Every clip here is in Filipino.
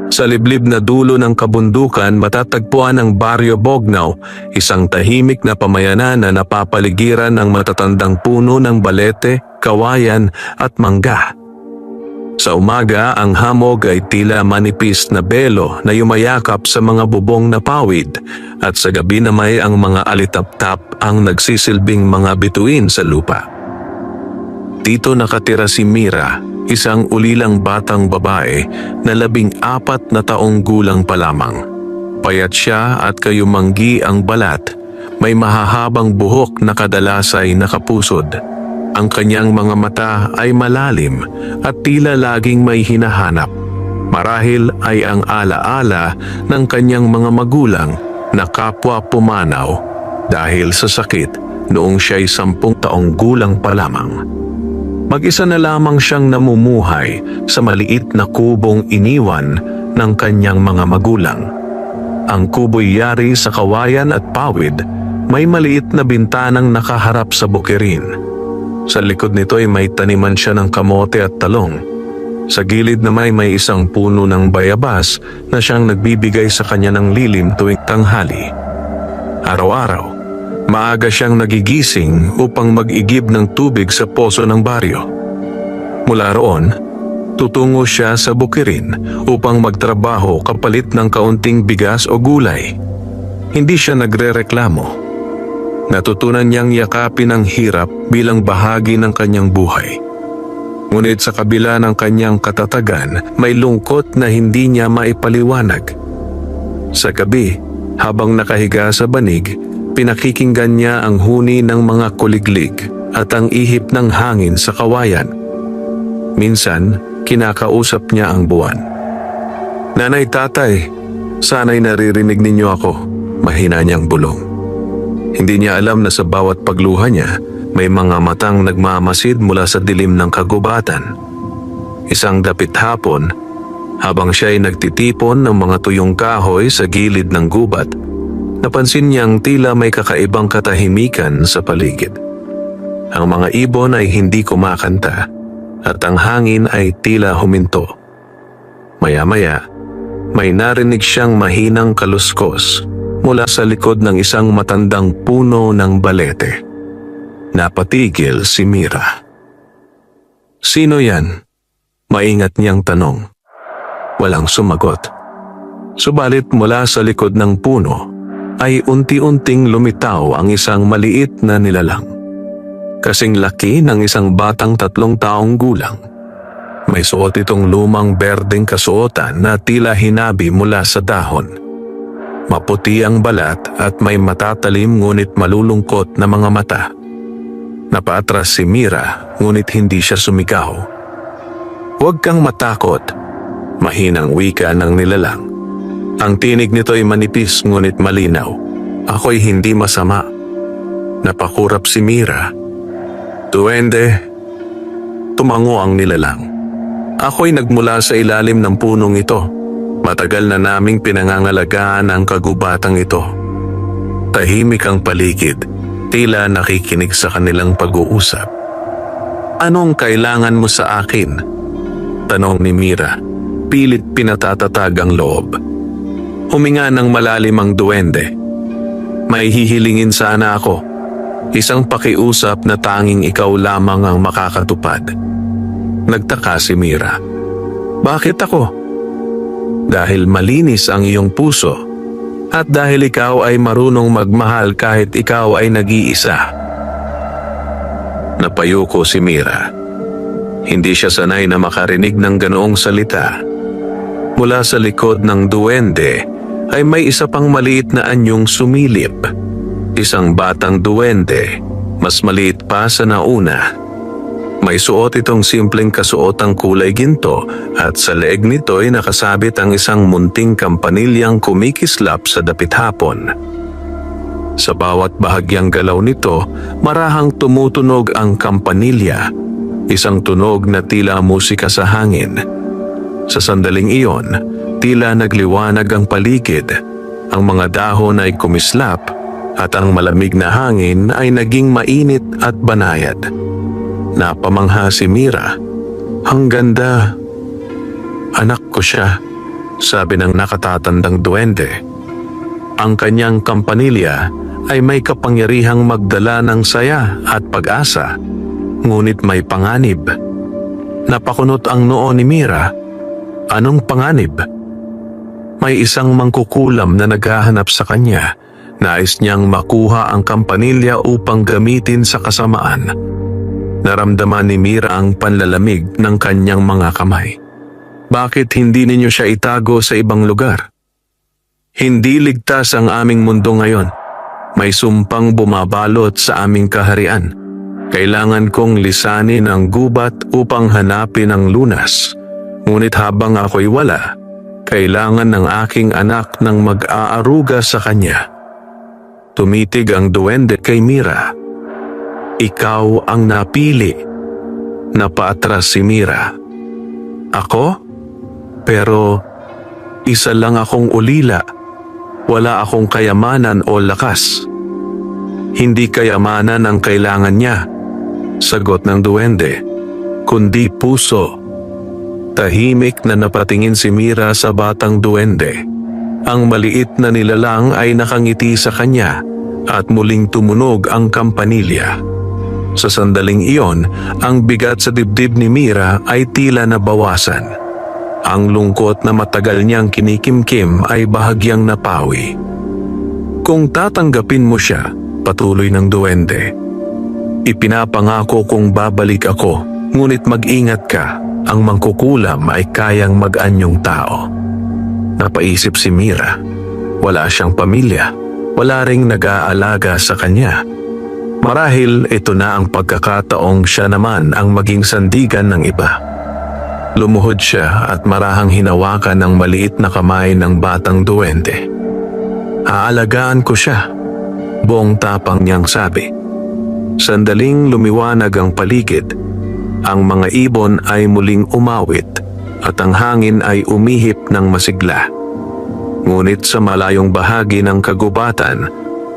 Sa liblib na dulo ng kabundukan matatagpuan ang Baryo Bognao, isang tahimik na pamayanan na napapaligiran ng matatandang puno ng balete, kawayan at mangga. Sa umaga, ang hamog ay tila manipis na belo na yumayakap sa mga bubong na pawid at sa gabi naman ang mga alitap-tap ang nagsisilbing mga bituin sa lupa. Dito nakatira si Mira, isang ulilang batang babae na 14 na taong gulang pa lamang. Payat siya at kayumanggi ang balat, may mahahabang buhok na kadalas ay nakapusod. Ang kanyang mga mata ay malalim at tila laging may hinahanap. Marahil ay ang alaala ng kanyang mga magulang na kapwa pumanaw dahil sa sakit noong siya'y 10 taong gulang pa lamang. Mag-isa na lamang siyang namumuhay sa maliit na kubong iniwan ng kanyang mga magulang. Ang kubo'y yari sa kawayan at pawid, may maliit na bintanang nakaharap sa bukirin. Sa likod nito ay may taniman siya ng kamote at talong. Sa gilid naman may isang puno ng bayabas na siyang nagbibigay sa kanya ng lilim tuwing tanghali. Araw-araw, maaga siyang nagigising upang mag-igib ng tubig sa poso ng baryo. Mula roon, tutungo siya sa bukirin upang magtrabaho kapalit ng kaunting bigas o gulay. Hindi siya nagrereklamo. Natutunan niyang yakapin ang hirap bilang bahagi ng kanyang buhay. Ngunit sa kabila ng kanyang katatagan, may lungkot na hindi niya maipaliwanag. Sa gabi, habang nakahiga sa banig, pinakikinggan niya ang huni ng mga kuliglig at ang ihip ng hangin sa kawayan. Minsan, kinakausap niya ang buwan. "Nanay, tatay, sana'y naririnig ninyo ako," mahina niyang bulong. Hindi niya alam na sa bawat pagluha niya, may mga matang nagmamasid mula sa dilim ng kagubatan. Isang dapit hapon, habang siya ay nagtitipon ng mga tuyong kahoy sa gilid ng gubat, napansin niyang tila may kakaibang katahimikan sa paligid. Ang mga ibon ay hindi kumakanta at ang hangin ay tila huminto. Maya-maya, may narinig siyang mahinang kaluskos mula sa likod ng isang matandang puno ng balete. Napatigil si Mira. "Sino yan?" Maingat niyang tanong. Walang sumagot. Subalit mula sa likod ng puno ay unti-unting lumitaw ang isang maliit na nilalang. Kasing laki ng isang batang 3 taong gulang. May suot itong lumang berdeng kasuotan na tila hinabi mula sa dahon. Maputi ang balat at may matatalim ngunit malulungkot na mga mata. Napaatras si Mira ngunit hindi siya sumigaw. "Huwag kang matakot," mahinang wika ng nilalang. Ang tinig nito ay manipis ngunit malinaw. "Ako'y hindi masama." Napakurap si Mira. "Duwende," tumango ang nilalang. "Ako'y nagmula sa ilalim ng punong ito. Matagal na naming pinangangalagaan ang kagubatang ito." Tahimik ang paligid, tila nakikinig sa kanilang pag-uusap. "Anong kailangan mo sa akin?" tanong ni Mira. Pilit pinatatatag ang loob. Huminga ng malalim ang duwende. "May hihilingin sana ako. Isang pakiusap na tanging ikaw lamang ang makakatupad." Nagtaka si Mira. "Bakit ako?" "Dahil malinis ang iyong puso at dahil ikaw ay marunong magmahal kahit ikaw ay nag-iisa." Napayuko si Mira. Hindi siya sanay na makarinig ng ganoong salita. Mula sa likod ng duwende ay may isa pang maliit na anyong sumilip. Isang batang duwende, mas maliit pa sa nauna. May suot itong simpleng kasuotang kulay ginto at sa leeg nito ay nakasabit ang isang munting kampanilyang kumikislap sa dapit hapon. Sa bawat bahagyang galaw nito, marahang tumutunog ang kampanilya, isang tunog na tila musika sa hangin. Sa sandaling iyon, tila nagliwanag ang paligid. Ang mga dahon ay kumislap at ang malamig na hangin ay naging mainit at banayad. Napamangha si Mira. "Ang ganda. Anak ko siya." sabi ng nakatatandang duwende. Ang kanyang kampanilya ay may kapangyarihang magdala ng saya at pag-asa, ngunit may panganib. Napakunot ang noo ni Mira. Anong panganib? May isang mangkukulam na naghahanap sa kanya. Nais niyang makuha ang kampanilya upang gamitin sa kasamaan. Naramdaman ni Mira ang panlalamig ng kanyang mga kamay. Bakit hindi ninyo siya itago sa ibang lugar? Hindi ligtas ang aming mundo ngayon. May sumpang bumabalot sa aming kaharian. Kailangan kong lisanin ang gubat upang hanapin ang lunas. Ngunit habang ako'y wala, kailangan ng aking anak ng mag-aaruga sa kanya. Tumitig ang duwende kay Mira. Ikaw ang napili. Napaatras si Mira. Ako? Pero isa lang akong ulila. Wala akong kayamanan o lakas. Hindi kayamanan ang kailangan niya, sagot ng duwende, kundi puso. Tahimik na napatingin si Mira sa batang duwende. Ang maliit na nilalang ay nakangiti sa kanya at muling tumunog ang kampanilya. Sa sandaling iyon, ang bigat sa dibdib ni Mira ay tila nabawasan. Ang lungkot na matagal niyang kinikimkim ay bahagyang napawi. Kung tatanggapin mo siya, patuloy ng duwende, ipinapangako kong babalik ako, ngunit mag-ingat ka, ang mangkukulam ay kayang mag-anyong tao. Napaisip si Mira, wala siyang pamilya, wala ring nag-aalaga sa kanya. Marahil ito na ang pagkakataong siya naman ang maging sandigan ng iba. Lumuhod siya at marahang hinawakan ng maliit na kamay ng batang duwende. Aalagaan ko siya, buong tapang niyang sabi. Sandaling lumiwanag ang paligid. Ang mga ibon ay muling umawit at ang hangin ay umihip ng masigla. Ngunit sa malayong bahagi ng kagubatan,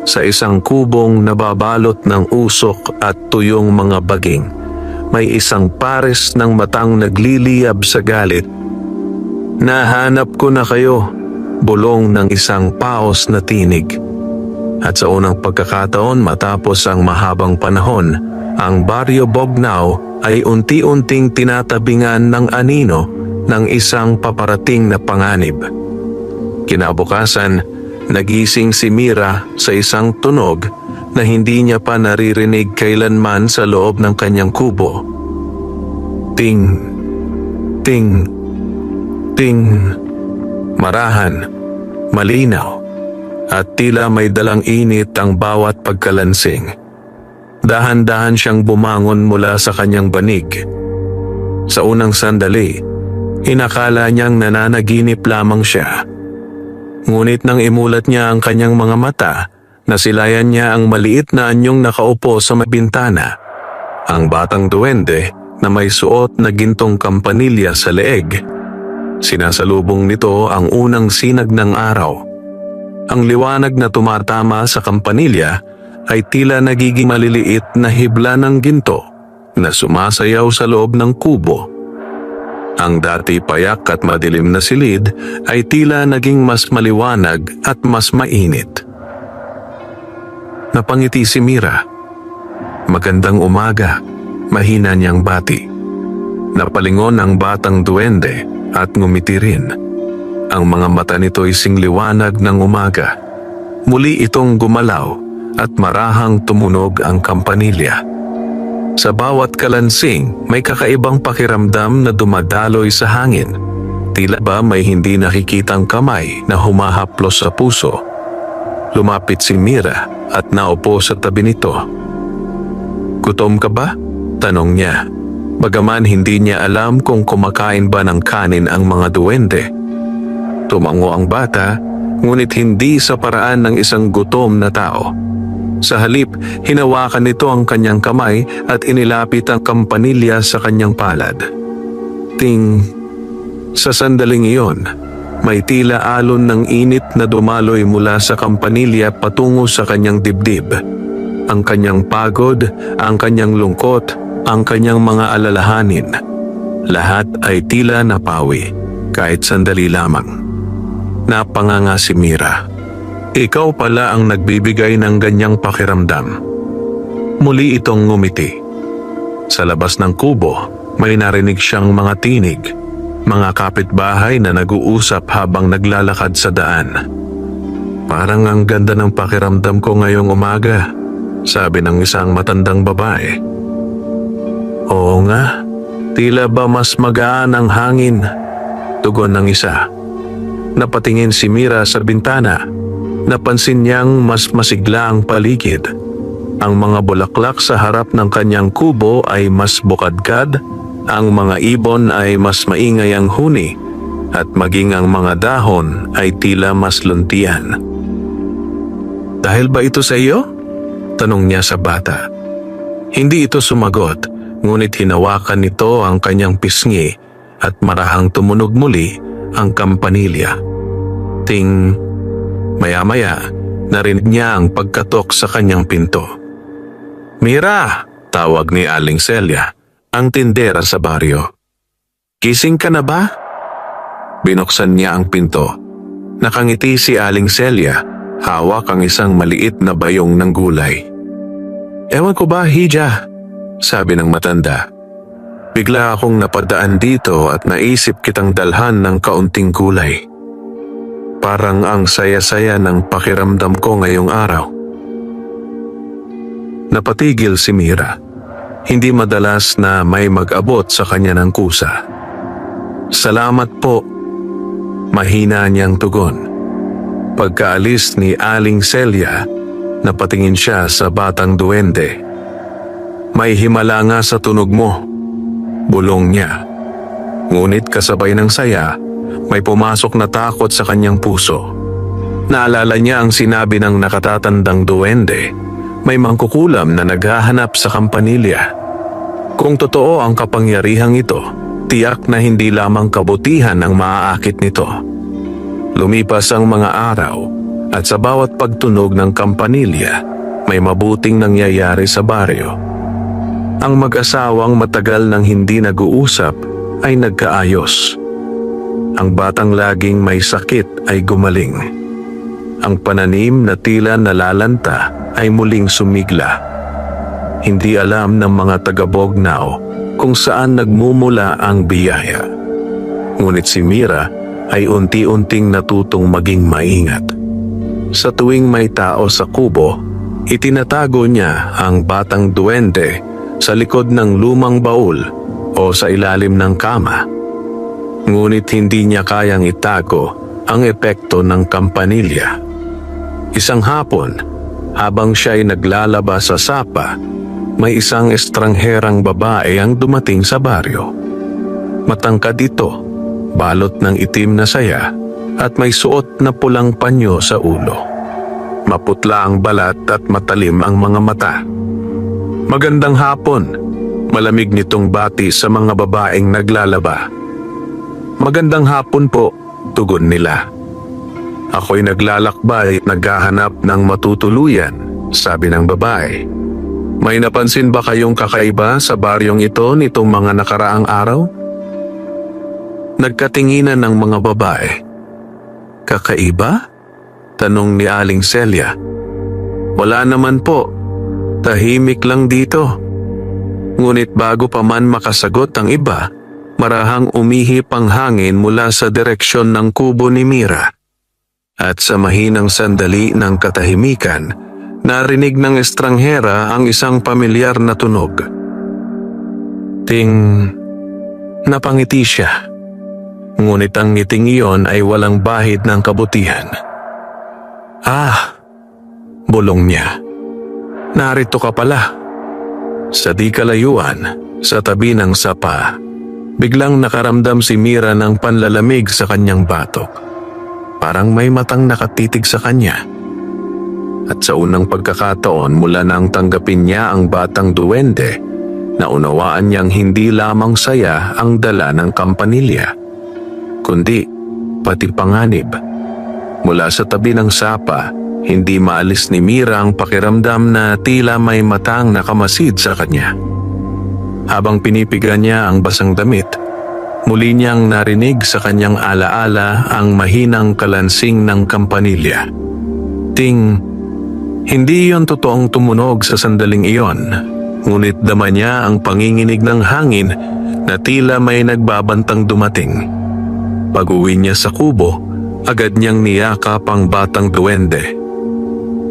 sa isang kubong nababalot ng usok at tuyong mga baging, may isang pares ng matang nagliliyab sa galit. Nahanap ko na kayo, bulong ng isang paos na tinig. At sa unang pagkakataon matapos ang mahabang panahon, ang Baryo Bognao ay unti-unting tinatabingan ng anino ng isang paparating na panganib. Kinabukasan, nagising si Mira sa isang tunog na hindi niya pa naririnig kailanman sa loob ng kanyang kubo. Ting, ting, ting. Marahan, malinaw, at tila may dalang init ang bawat pagkalansing. Dahan-dahan siyang bumangon mula sa kanyang banig. Sa unang sandali, inakala niyang nananaginip lamang siya. Ngunit nang imulat niya ang kanyang mga mata, nasilayan niya ang maliit na anyong nakaupo sa may bintana. Ang batang duwende na may suot na gintong kampanilya sa leeg. Sinasalubong nito ang unang sinag ng araw. Ang liwanag na tumatama sa kampanilya ay tila nagiging maliliit na hibla ng ginto na sumasayaw sa loob ng kubo. Ang dati payak at madilim na silid ay tila naging mas maliwanag at mas mainit. Napangiti si Mira. Magandang umaga, mahina niyang bati. Napalingon ang batang duwende at ngumiti rin. Ang mga mata nito'y singliwanag ng umaga. Muli itong gumalaw at marahang tumunog ang kampanilya. Sa bawat kalansing, may kakaibang pakiramdam na dumadaloy sa hangin. Tila ba may hindi nakikitang kamay na humahaplos sa puso. Lumapit si Mira at naupo sa tabi nito. Gutom ka ba? Tanong niya. Bagaman hindi niya alam kung kumakain ba ng kanin ang mga duwende. Tumango ang bata, ngunit hindi sa paraan ng isang gutom na tao. Sa halip, hinawakan nito ang kanyang kamay at inilapit ang kampanilya sa kanyang palad. Ting! Sa sandaling iyon, may tila alon ng init na dumaloy mula sa kampanilya patungo sa kanyang dibdib. Ang kanyang pagod, ang kanyang lungkot, ang kanyang mga alalahanin. Lahat ay tila napawi, kahit sandali lamang. Napanganga si Mira. Ikaw pala ang nagbibigay ng ganyang pakiramdam. Muli itong ngumiti. Sa labas ng kubo, may narinig siyang mga tinig. Mga kapitbahay na nag-uusap habang naglalakad sa daan. Parang ang ganda ng pakiramdam ko ngayong umaga, sabi ng isang matandang babae. Oo nga, tila ba mas magaan ang hangin, tugon ng isa. Napatingin si Mira sa bintana. Napansin niyang mas masigla ang paligid. Ang mga bulaklak sa harap ng kanyang kubo ay mas bukadkad, ang mga ibon ay mas maingay ang huni, at maging ang mga dahon ay tila mas luntian. Dahil ba ito sa iyo? Tanong niya sa bata. Hindi ito sumagot, ngunit hinawakan nito ang kanyang pisngi at marahang tumunog muli ang kampanilya. Ting, maya-maya, narinig niya ang pagkatok sa kanyang pinto. Mira! Tawag ni Aling Celia, ang tindera sa baryo. Gising ka na ba? Binuksan niya ang pinto. Nakangiti si Aling Celia, hawak ang isang maliit na bayong ng gulay. Ewan ko ba, Hija? Sabi ng matanda. Bigla akong napadaan dito at naisip kitang dalhan ng kaunting gulay. Parang ang saya-saya ng pakiramdam ko ngayong araw. Napatigil si Mira. Hindi madalas na may mag-abot sa kanya ng kusa. Salamat po. Mahina niyang tugon. Pagkaalis ni Aling Celia, napatingin siya sa batang duwende. May himala nga sa tunog mo, bulong niya. Ngunit kasabay ng saya, may pumasok na takot sa kanyang puso. Naalala niya ang sinabi ng nakatatandang duwende, may mangkukulam na naghahanap sa kampanilya. Kung totoo ang kapangyarihang ito, tiyak na hindi lamang kabutihan ang maaakit nito. Lumipas ang mga araw at sa bawat pagtunog ng kampanilya, may mabuting nangyayari sa baryo. Ang mag-asawang matagal nang hindi nag-uusap ay nagkaayos. Ang batang laging may sakit ay gumaling. Ang pananim na tila nalalanta ay muling sumigla. Hindi alam ng mga taga-Bognao kung saan nagmumula ang biyaya. Ngunit si Mira ay unti-unting natutong maging maingat. Sa tuwing may tao sa kubo, itinatago niya ang batang duwende sa likod ng lumang baul o sa ilalim ng kama. Ngunit hindi niya kayang itago ang epekto ng kampanilya. Isang hapon, habang siya'y naglalaba sa sapa, may isang estrangherang babae ang dumating sa baryo. Matangkad ito, balot ng itim na saya at may suot na pulang panyo sa ulo. Maputla ang balat at matalim ang mga mata. Magandang hapon, malamig nitong bati sa mga babaeng naglalaba. Magandang hapon po, tugon nila. Ako'y naglalakbay at naghahanap ng matutuluyan, sabi ng babae. May napansin ba kayong kakaiba sa baryong ito nitong mga nakaraang araw? Nagkatinginan ng mga babae. Kakaiba? Tanong ni Aling Celia. Wala naman po. Tahimik lang dito. Ngunit bago pa man makasagot ang iba, marahang umihip ang hangin mula sa direksyon ng kubo ni Mira. At sa mahinang sandali ng katahimikan, narinig ng estranghera ang isang pamilyar na tunog. Ting, napangiti siya. Ngunit ang ngiting iyon ay walang bahid ng kabutihan. Ah, bulong niya. Narito ka pala. Sa di kalayuan, sa tabi ng sapa, biglang nakaramdam si Mira ng panlalamig sa kanyang batok. Parang may matang nakatitig sa kanya. At sa unang pagkakataon mula nang tanggapin niya ang batang duwende, naunawaan niyang hindi lamang saya ang dala ng kampanilya, kundi pati panganib. Mula sa tabi ng sapa, hindi maalis ni Mira ang pakiramdam na tila may matang nakamasid sa kanya. Habang pinipiga niya ang basang damit, Muli niyang narinig sa kanyang alaala ang mahinang kalansing ng kampanilya. Ting, hindi iyon totoong tumunog sa sandaling iyon, ngunit dama niya ang panginginig ng hangin na tila may nagbabantang dumating. Pag-uwi niya sa kubo, agad niyang niyakap ang batang duwende.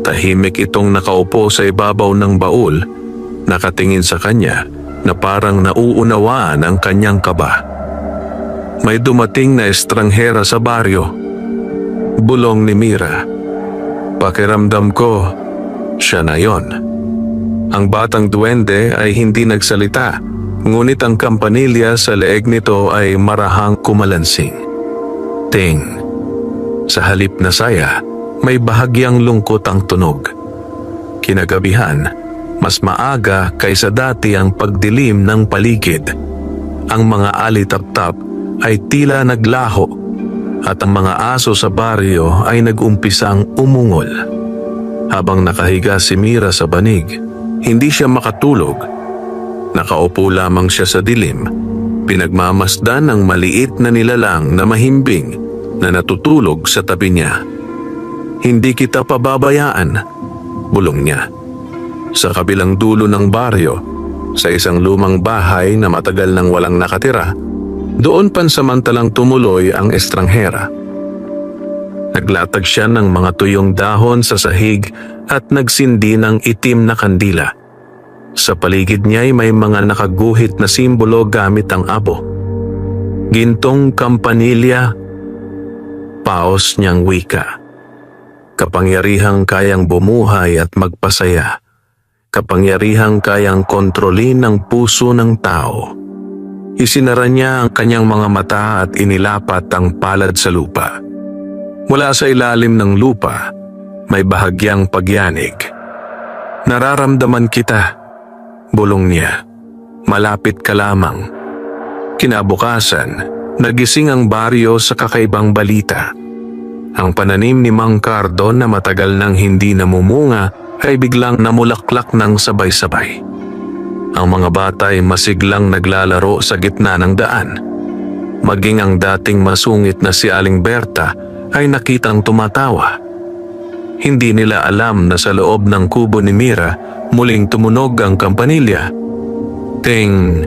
Tahimik itong nakaupo sa ibabaw ng baul, nakatingin sa kanya na parang nauunawaan ang kanyang kaba. May dumating na estranghera sa baryo. Bulong ni Mira. Pakiramdam ko, siya na yon. Ang batang duwende ay hindi nagsalita, ngunit ang kampanilya sa leeg nito ay marahang kumalansing. Ting. Sa halip na saya, may bahagyang lungkot ang tunog. Kinagabihan, mas maaga kaysa dati ang pagdilim ng paligid. Ang mga alitap-tap ay tila naglaho at ang mga aso sa baryo ay nag-umpisang umungol. Habang nakahiga si Mira sa banig, hindi siya makatulog. Nakaupo lamang siya sa dilim, pinagmamasdan ng maliit na nilalang na mahimbing na natutulog sa tabi niya. Hindi kita pababayaan, bulong niya. Sa kabilang dulo ng baryo, sa isang lumang bahay na matagal nang walang nakatira, doon pansamantalang tumuloy ang estranghera. Naglatag siya ng mga tuyong dahon sa sahig at nagsindi ng itim na kandila. Sa paligid niya ay may mga nakaguhit na simbolo gamit ang abo. Gintong kampanilya, paos niyang wika. Kapangyarihang kayang bumuhay at magpasaya. Kapangyarihang kayang kontrolin ang puso ng tao. Isinara niya ang kanyang mga mata at inilapat ang palad sa lupa. Mula sa ilalim ng lupa, may bahagyang pagyanig. Nararamdaman kita, bulong niya. Malapit ka lamang. Kinabukasan, nagising ang baryo sa kakaibang balita. Ang pananim ni Mang Cardo na matagal nang hindi namumunga ay biglang namulaklak ng sabay-sabay. Ang mga bata ay masiglang naglalaro sa gitna ng daan. Maging ang dating masungit na si Aling Berta ay nakitang tumatawa. Hindi nila alam na sa loob ng kubo ni Mira muling tumunog ang kampanilya. Ting!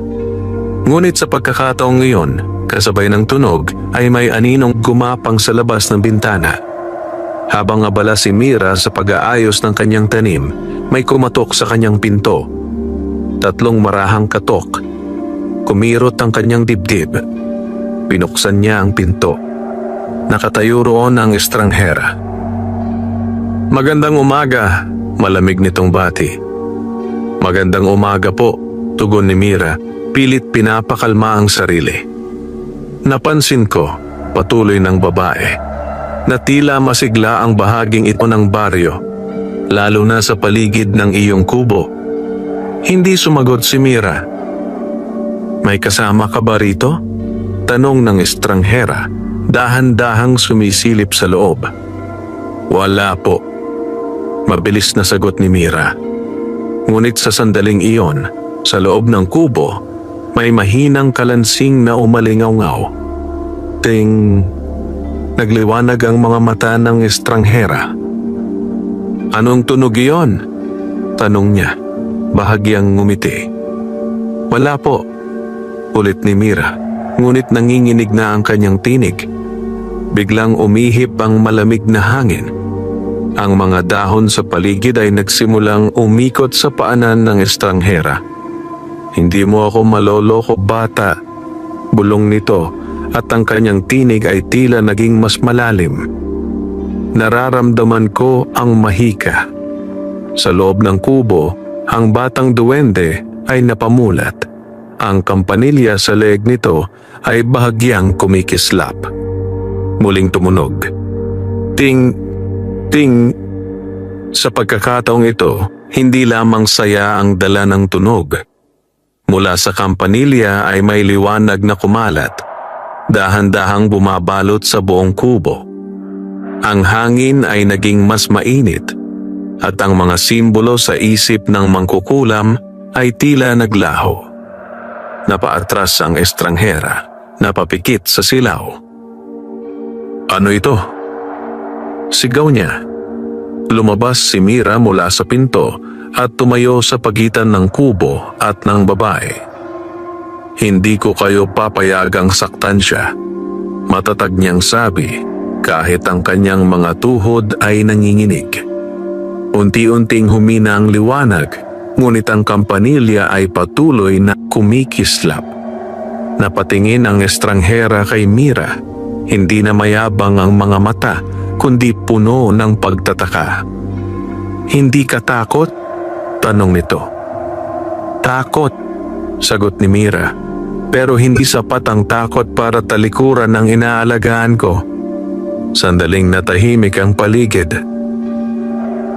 Ngunit sa pagkakataong iyon, kasabay ng tunog ay may aninong gumapang sa labas ng bintana. Habang abala si Mira sa pag-aayos ng kanyang tanim, may kumatok sa kanyang pinto. 3 marahang katok. Kumirot ang kanyang dibdib. Binuksan niya ang pinto. Nakatayo roon ang estranghera. Magandang umaga, malamig nitong bati. Magandang umaga po, tugon ni Mira, pilit pinapakalma ang sarili. Napansin ko, patuloy ng babae, na tila masigla ang bahaging ito ng baryo, lalo na sa paligid ng iyong kubo. Hindi sumagot si Mira. May kasama ka ba rito? Tanong ng estranghera, dahan-dahang sumisilip sa loob. Wala po. Mabilis na sagot ni Mira. Ngunit sa sandaling iyon, sa loob ng kubo, may mahinang kalansing na umalingaw-ngaw. Ting! Nagliwanag ang mga mata ng estranghera. Anong tunog iyon? Tanong niya. Bahagyang ngumiti. Wala po, ulit ni Mira, ngunit nanginginig na ang kanyang tinig. Biglang umihip ang malamig na hangin. Ang mga dahon sa paligid ay nagsimulang umikot sa paanan ng estranghera. Hindi mo ako maloloko, bata, bulong nito, at ang kanyang tinig ay tila naging mas malalim. Nararamdaman ko ang mahika. Sa loob ng kubo, ang batang duwende ay napamulat. Ang kampanilya sa leeg nito ay bahagyang kumikislap. Muling tumunog. Ting! Ting! Sa pagkakataong ito, hindi lamang saya ang dala ng tunog. Mula sa kampanilya ay may liwanag na kumalat, dahan-dahang bumabalot sa buong kubo. Ang hangin ay naging mas mainit, at ang mga simbolo sa isip ng mangkukulam ay tila naglaho. Napaatras ang estranghera, napapikit sa silaw. "Ano ito?" sigaw niya. Lumabas si Mira mula sa pinto at tumayo sa pagitan ng kubo at ng babae. "Hindi ko kayo papayagang saktan siya," matatag niyang sabi kahit ang kanyang mga tuhod ay nanginginig. Unti-unting humina ang liwanag, ngunit ang kampanilya ay patuloy na kumikislap. Napatingin ang estranghera kay Mira. Hindi na mayabang ang mga mata, kundi puno ng pagtataka. "Hindi ka takot?" tanong nito. "Takot," sagot ni Mira. "Pero hindi sapat ang takot para talikuran ang inaalagaan ko." Sandaling natahimik ang paligid.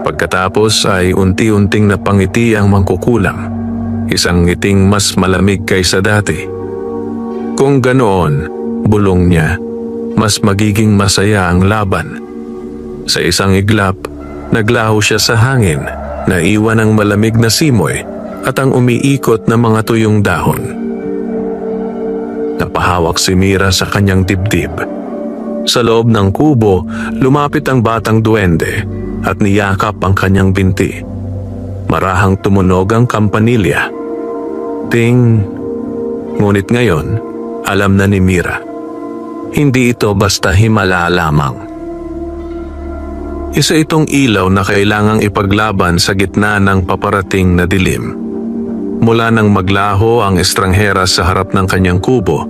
Pagkatapos ay unti-unting napangiti ang mangkukulam. Isang ngiting mas malamig kaysa dati. Kung ganoon, bulong niya, mas magiging masaya ang laban. Sa isang iglap, naglaho siya sa hangin, naiwan ang malamig na simoy at ang umiikot na mga tuyong dahon. Napahawak si Mira sa kanyang dibdib. Sa loob ng kubo, lumapit ang batang duwende at niyakap ang kanyang binti. Marahang tumunog ang kampanilya. Ting! Ngunit ngayon, alam na ni Mira. Hindi ito basta himala lamang. Isa itong ilaw na kailangang ipaglaban sa gitna ng paparating na dilim. Mula nang maglaho ang estranghera sa harap ng kanyang kubo,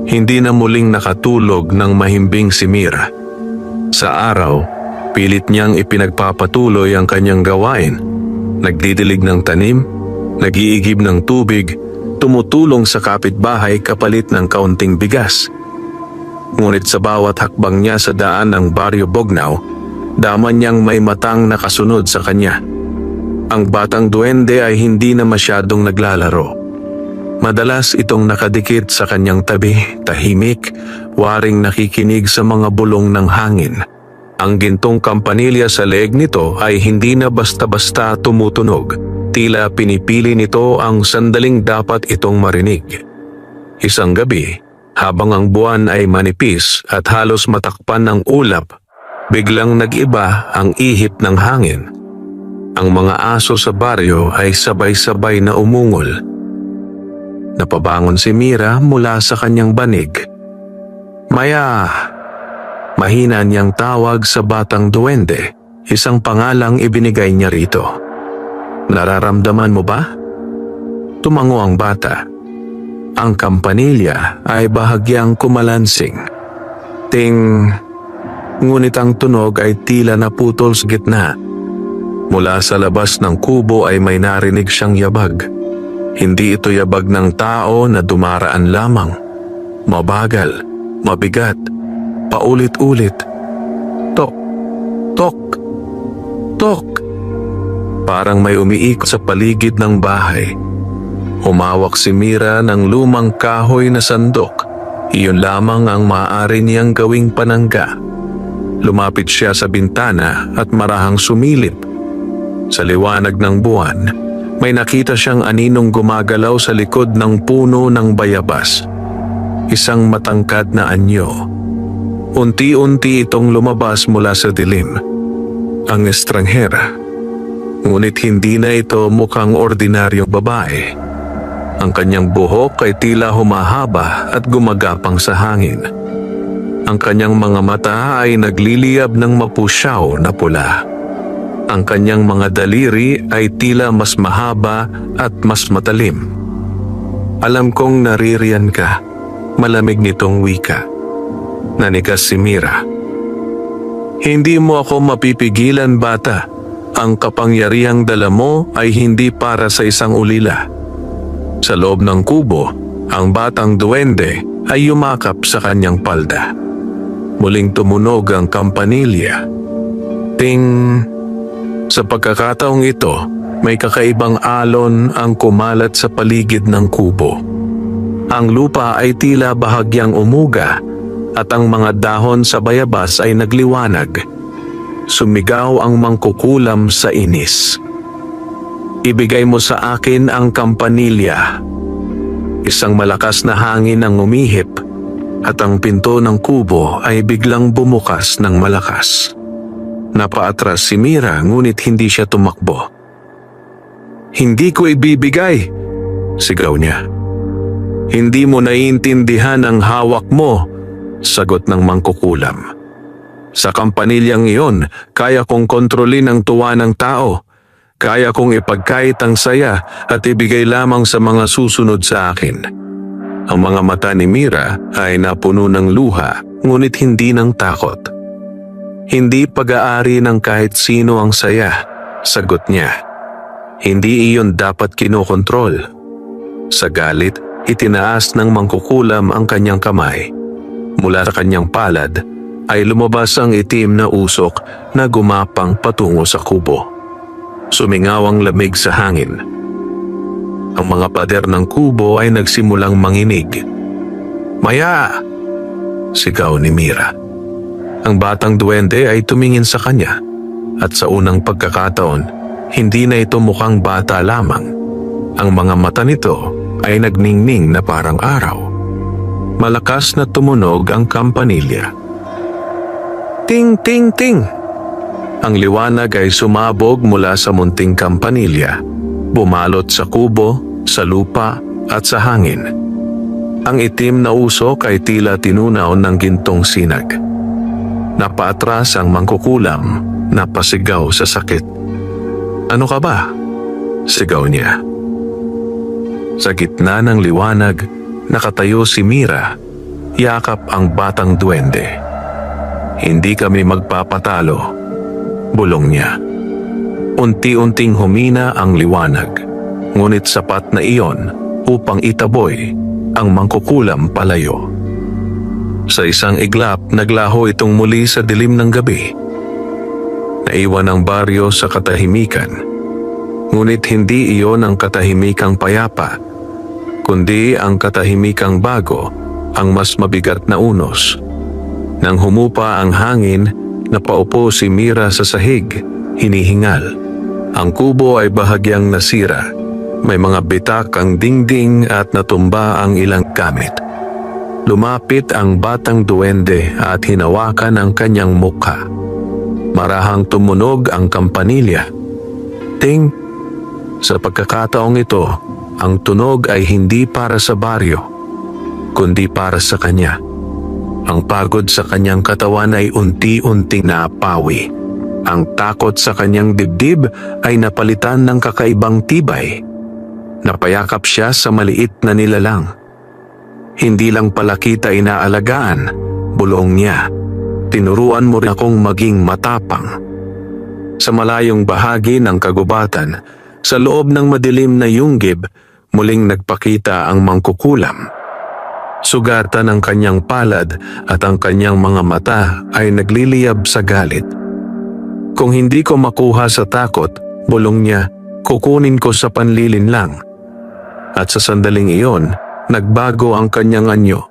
hindi na muling nakatulog ng mahimbing si Mira. Sa araw, pilit niyang ipinagpapatuloy ang kanyang gawain. Nagdidilig ng tanim, nag-iigib ng tubig, tumutulong sa kapitbahay kapalit ng kaunting bigas. Ngunit sa bawat hakbang niya sa daan ng Baryo Bognao, daman niyang may matang nakasunod sa kanya. Ang batang duwende ay hindi na masyadong naglalaro. Madalas itong nakadikit sa kanyang tabi, tahimik, waring nakikinig sa mga bulong ng hangin. Ang gintong kampanilya sa leeg nito ay hindi na basta-basta tumutunog. Tila pinipili nito ang sandaling dapat itong marinig. Isang gabi, habang ang buwan ay manipis at halos matakpan ng ulap, biglang nag-iba ang ihip ng hangin. Ang mga aso sa baryo ay sabay-sabay na umungol. Napabangon si Mira mula sa kanyang banig. "Maya!" Mahina niyang tawag sa batang duwende, isang pangalang ibinigay niya rito. "Nararamdaman mo ba?" Tumango ang bata. Ang kampanilya ay bahagyang kumalansing. Ting! Ngunit ang tunog ay tila naputol sa gitna. Mula sa labas ng kubo ay may narinig siyang yabag. Hindi ito yabag ng tao na dumaraan lamang. Mabagal, mabigat, paulit-ulit. Tok, tok, tok. Parang may umiikot sa paligid ng bahay. Humawak si Mira ng lumang kahoy na sandok. Iyon lamang ang maaari niyang gawing panangga. Lumapit siya sa bintana at marahang sumilip. Sa liwanag ng buwan, may nakita siyang aninong gumagalaw sa likod ng puno ng bayabas. Isang matangkad na anyo. Unti-unti itong lumabas mula sa dilim. Ang estranghera. Ngunit hindi na ito mukhang ordinaryong babae. Ang kanyang buhok ay tila humahaba at gumagapang sa hangin. Ang kanyang mga mata ay nagliliyab ng mapusyaw na pula. Ang kanyang mga daliri ay tila mas mahaba at mas matalim. "Alam kong naririyan ka," malamig nitong wika. Nanigas si Mira. "Hindi mo ako mapipigilan, bata. Ang kapangyarihang dala mo ay hindi para sa isang ulila." Sa loob ng kubo, ang batang duwende ay yumakap sa kanyang palda. Muling tumunog ang kampanilya. Ting! Sa pagkakataong ito, may kakaibang alon ang kumalat sa paligid ng kubo. Ang lupa ay tila bahagyang umuga at ang mga dahon sa bayabas ay nagliwanag. Sumigaw ang mangkukulam sa inis. "Ibigay mo sa akin ang kampanilya." Isang malakas na hangin ang umihip, at ang pinto ng kubo ay biglang bumukas ng malakas. Napaatras si Mira ngunit hindi siya tumakbo. "Hindi ko ibibigay!" sigaw niya. "Hindi mo naiintindihan ang hawak mo," sagot ng mangkukulam. "Sa kampanilyang iyon, kaya kong kontrolin ang tuwa ng tao. Kaya kong ipagkait ang saya at ibigay lamang sa mga susunod sa akin." Ang mga mata ni Mira ay napuno ng luha ngunit hindi ng takot. "Hindi pag-aari ng kahit sino ang saya," sagot niya. "Hindi iyon dapat kinokontrol." Sa galit, itinaas ng mangkukulam ang kanyang kamay. Mula sa kanyang palad ay lumabas ang itim na usok na gumapang patungo sa kubo. Sumingaw ang lamig sa hangin. Ang mga pader ng kubo ay nagsimulang manginig. "Maya!" sigaw ni Mira. Ang batang duwende ay tumingin sa kanya at sa unang pagkakataon, hindi na ito mukhang bata lamang. Ang mga mata nito ay nagningning na parang araw. Malakas na tumunog ang kampanilya. Ting ting ting! Ang liwanag ay sumabog mula sa munting kampanilya, bumalot sa kubo, sa lupa at sa hangin. Ang itim na usok ay tila tinunaw ng gintong sinag. Napaatras ang mangkukulam, napasigaw sa sakit. "Ano ka ba?" sigaw niya. Sa gitna ng liwanag, nakatayo si Mira, yakap ang batang duwende. "Hindi kami magpapatalo," bulong niya. Unti-unting humina ang liwanag, ngunit sapat na iyon upang itaboy ang mangkukulam palayo. Sa isang iglap, naglaho itong muli sa dilim ng gabi. Naiwan ang baryo sa katahimikan. Ngunit hindi iyon ang katahimikang payapa, kundi ang katahimikang bago, ang mas mabigat na unos. Nang humupa ang hangin, napaupo si Mira sa sahig, hinihingal. Ang kubo ay bahagyang nasira. May mga bitak ang dingding at natumba ang ilang gamit. Lumapit ang batang duwende at hinawakan ang kanyang mukha. Marahang tumunog ang kampanilya. Ting! Sa pagkakataong ito, ang tunog ay hindi para sa baryo, kundi para sa kanya. Ang pagod sa kanyang katawan ay unti-unting napawi. Ang takot sa kanyang dibdib ay napalitan ng kakaibang tibay. Napayakap siya sa maliit na nilalang. "Hindi lang pala kita inaalagaan," bulong niya. "Tinuruan mo rin akong maging matapang." Sa malayong bahagi ng kagubatan, sa loob ng madilim na yunggib, muling nagpakita ang mangkukulam. Sugatan ang kanyang palad at ang kanyang mga mata ay nagliliyab sa galit. "Kung hindi ko makuha sa takot," bulong niya, "kukunin ko sa panlilin lang." At sa sandaling iyon, nagbago ang kanyang anyo.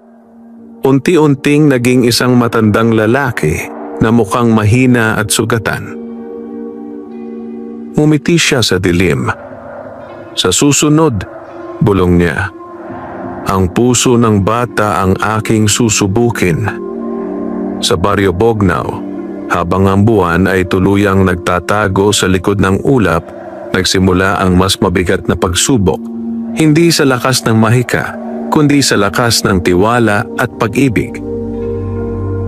Unti-unting naging isang matandang lalaki na mukhang mahina at sugatan. Ngumiti siya sa dilim. "Sa susunod," bulong niya, "ang puso ng bata ang aking susubukin." Sa Baryo Bognao, habang ang buwan ay tuluyang nagtatago sa likod ng ulap, nagsimula ang mas mabigat na pagsubok, hindi sa lakas ng mahika, kundi sa lakas ng tiwala at pag-ibig.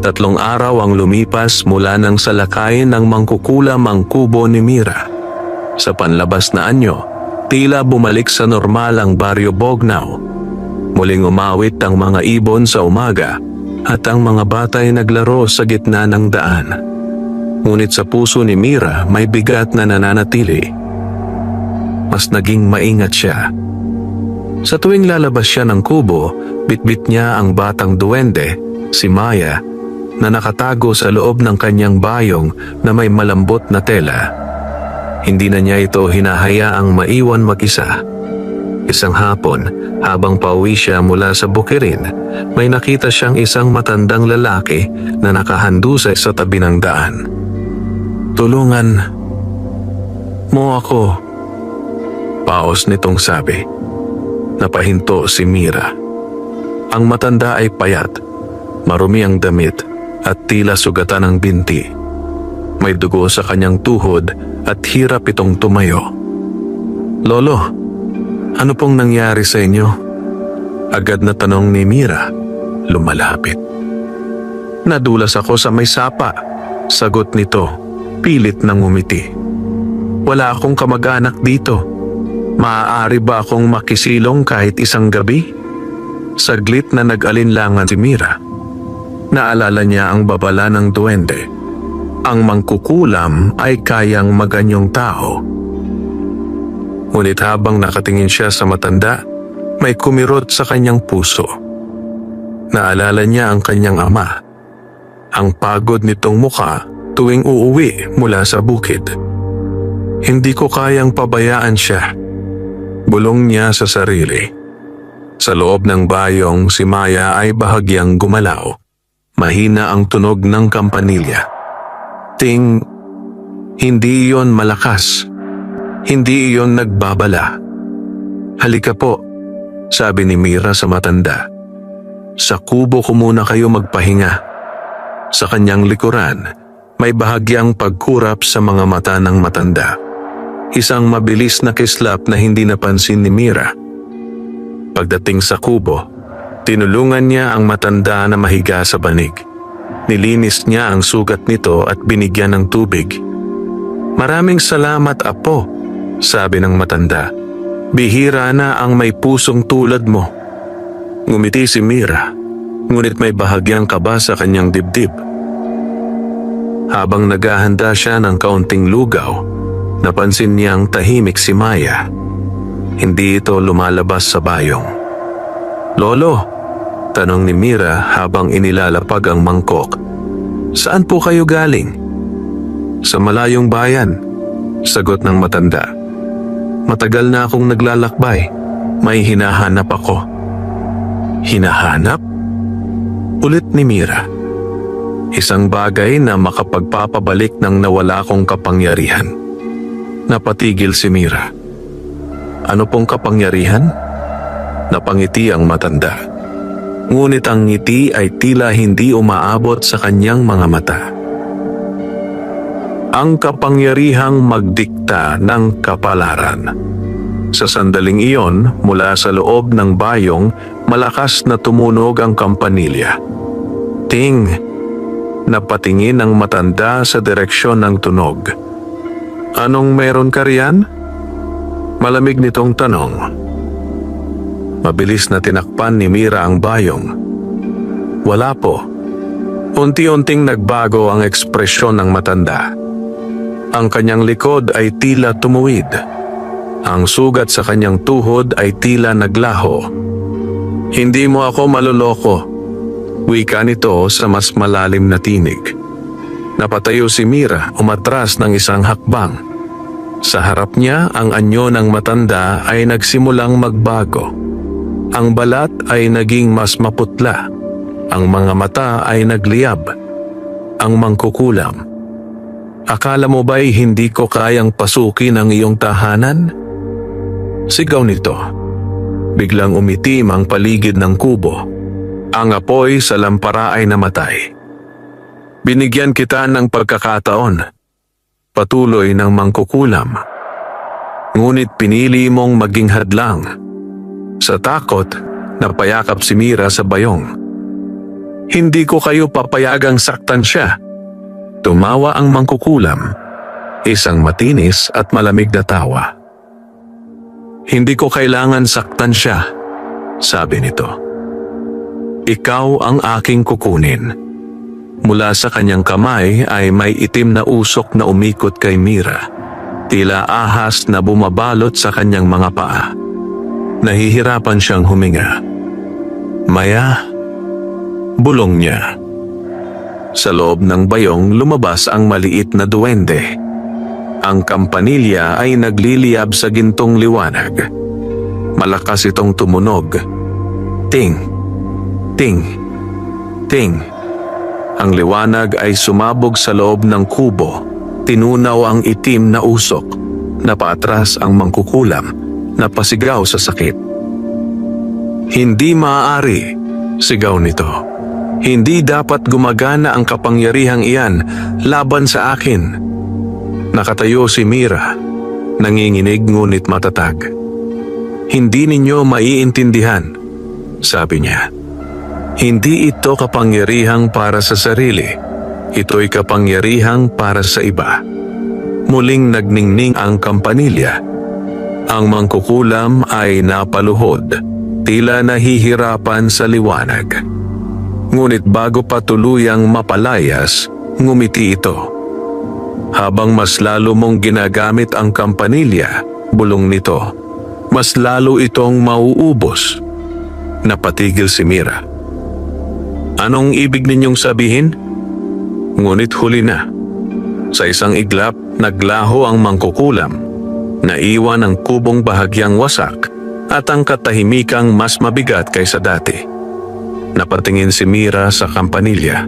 3 araw ang lumipas mula nang salakayin ng mangkukulam ang kubo ni Mira. Sa panlabas na anyo, tila bumalik sa normal ang Baryo Bognao. Muling umawit ang mga ibon sa umaga at ang mga bata ay naglaro sa gitna ng daan. Ngunit sa puso ni Mira may bigat na nananatili. Mas naging maingat siya. Sa tuwing lalabas siya ng kubo, bitbit niya ang batang duwende, si Maya, na nakatago sa loob ng kanyang bayong na may malambot na tela. Hindi na niya ito hinahayaang maiwan mag-isa. Isang hapon, habang pauwi siya mula sa bukirin, may nakita siyang isang matandang lalaki na nakahandusay sa tabi ng daan. "Tulungan mo ako," paos nitong sabi. Napahinto si Mira. Ang matanda ay payat, Marumi ang damit at tila sugatan ang binti. May dugo sa kanyang tuhod at hirap itong tumayo. "Lolo, ano pong nangyari sa inyo?" Agad na tanong ni Mira, lumalapit. "Nadulas ako sa may sapa," sagot nito, pilit nang ngumiti. "Wala akong kamag-anak dito. Maaari ba akong makisilong kahit isang gabi?" Saglit na nag-alinlangan si Mira. Naalala niya ang babala ng duwende. Ang mangkukulam ay kayang maganyong tao. Ngunit habang nakatingin siya sa matanda, may kumirot sa kanyang puso. Naalala niya ang kanyang ama. Ang pagod nitong muka tuwing uuwi mula sa bukid. "Hindi ko kayang pabayaan siya," bulong niya sa sarili. Sa loob ng bayong, si Maya ay bahagyang gumalaw. Mahina ang tunog ng kampanilya. Ting, hindi iyon malakas. Hindi iyon nagbabala. "Halika po," sabi ni Mira sa matanda. "Sa kubo ko muna kayo magpahinga." Sa kanyang likuran, may bahagyang pagkurap sa mga mata ng matanda. Isang mabilis na kislap na hindi napansin ni Mira. Pagdating sa kubo, tinulungan niya ang matanda na mahiga sa banig. Nilinis niya ang sugat nito at binigyan ng tubig. "Maraming salamat, apo," sabi ng matanda. "Bihira na ang may pusong tulad mo." Ngumiti si Mira, ngunit may bahagyang kaba sa kanyang dibdib. Habang naghahanda siya ng kaunting lugaw, napansin niyang tahimik si Maya. Hindi ito lumalabas sa bayong. "Lolo," tanong ni Mira habang inilalapag ang mangkok, "saan po kayo galing?" "Sa malayong bayan," sagot ng matanda. "Matagal na akong naglalakbay. May hinahanap ako." "Hinahanap?" ulit ni Mira. "Isang bagay na makapagpapabalik ng nawala kong kapangyarihan." Napatigil si Mira. "Ano pong kapangyarihan?" Napangiti ang matanda. Ngunit ang ngiti ay tila hindi umaabot sa kanyang mga mata. "Ang kapangyarihang magdikta ng kapalaran." Sa sandaling iyon, mula sa loob ng bayong, malakas na tumunog ang kampanilya. "Ting!" Napatingin ang matanda sa direksyon ng tunog. "Anong meron ka riyan?" Malamig nitong tanong. Mabilis na tinakpan ni Mira ang bayong. "Wala po." Unti-unting nagbago ang ekspresyon ng matanda. Ang kanyang likod ay tila tumuwid. Ang sugat sa kanyang tuhod ay tila naglaho. "Hindi mo ako maloloko," wika nito sa mas malalim na tinig. Napatayo si Mira, umatras ng isang hakbang. Sa harap niya, ang anyo ng matanda ay nagsimulang magbago. Ang balat ay naging mas maputla. Ang mga mata ay nagliyab. Ang mangkukulam. "Akala mo ba'y hindi ko kayang pasukin ang iyong tahanan?" Sigaw nito. Biglang umitim ang paligid ng kubo. Ang apoy sa lampara ay namatay. "Binigyan kita ng pagkakataon," patuloy ng mangkukulam. "Ngunit pinili mong maging hadlang." Sa takot, napayakap si Mira sa bayong. "Hindi ko kayo papayagang saktan siya." Tumawa ang mangkukulam. Isang matinis at malamig na tawa. "Hindi ko kailangan saktan siya," sabi nito. "Ikaw ang aking kukunin." Mula sa kanyang kamay ay may itim na usok na umikot kay Mira. Tila ahas na bumabalot sa kanyang mga paa. Nahihirapan siyang huminga. "Maya," bulong niya. Sa loob ng bayong lumabas ang maliit na duwende. Ang kampanilya ay nagliliyab sa gintong liwanag. Malakas itong tumunog. Ting, ting, ting. Ang liwanag ay sumabog sa loob ng kubo. Tinunaw ang itim na usok. Napaatras ang mangkukulam. Napasigaw sa sakit. "Hindi maaari," sigaw nito. Hindi dapat gumagana ang kapangyarihang iyan laban sa akin. Nakatayo si Mira, nanginginig ngunit matatag. Hindi ninyo maiintindihan, sabi niya. Hindi ito kapangyarihang para sa sarili. Ito'y kapangyarihang para sa iba. Muling nagningning ang kampanilya. Ang mangkukulam ay napaluhod, tila nahihirapan sa liwanag. Ngunit bago pa tuluyang mapalayas, ngumiti ito. Habang mas lalo mong ginagamit ang kampanilya, bulong nito, mas lalo itong mauubos. Napatigil si Mira. Anong ibig ninyong sabihin? Ngunit huli na. Sa isang iglap, naglaho ang mangkukulam. Naiwan ang kubong bahagyang wasak at ang katahimikang mas mabigat kaysa dati. Napatingin si Mira sa kampanilya.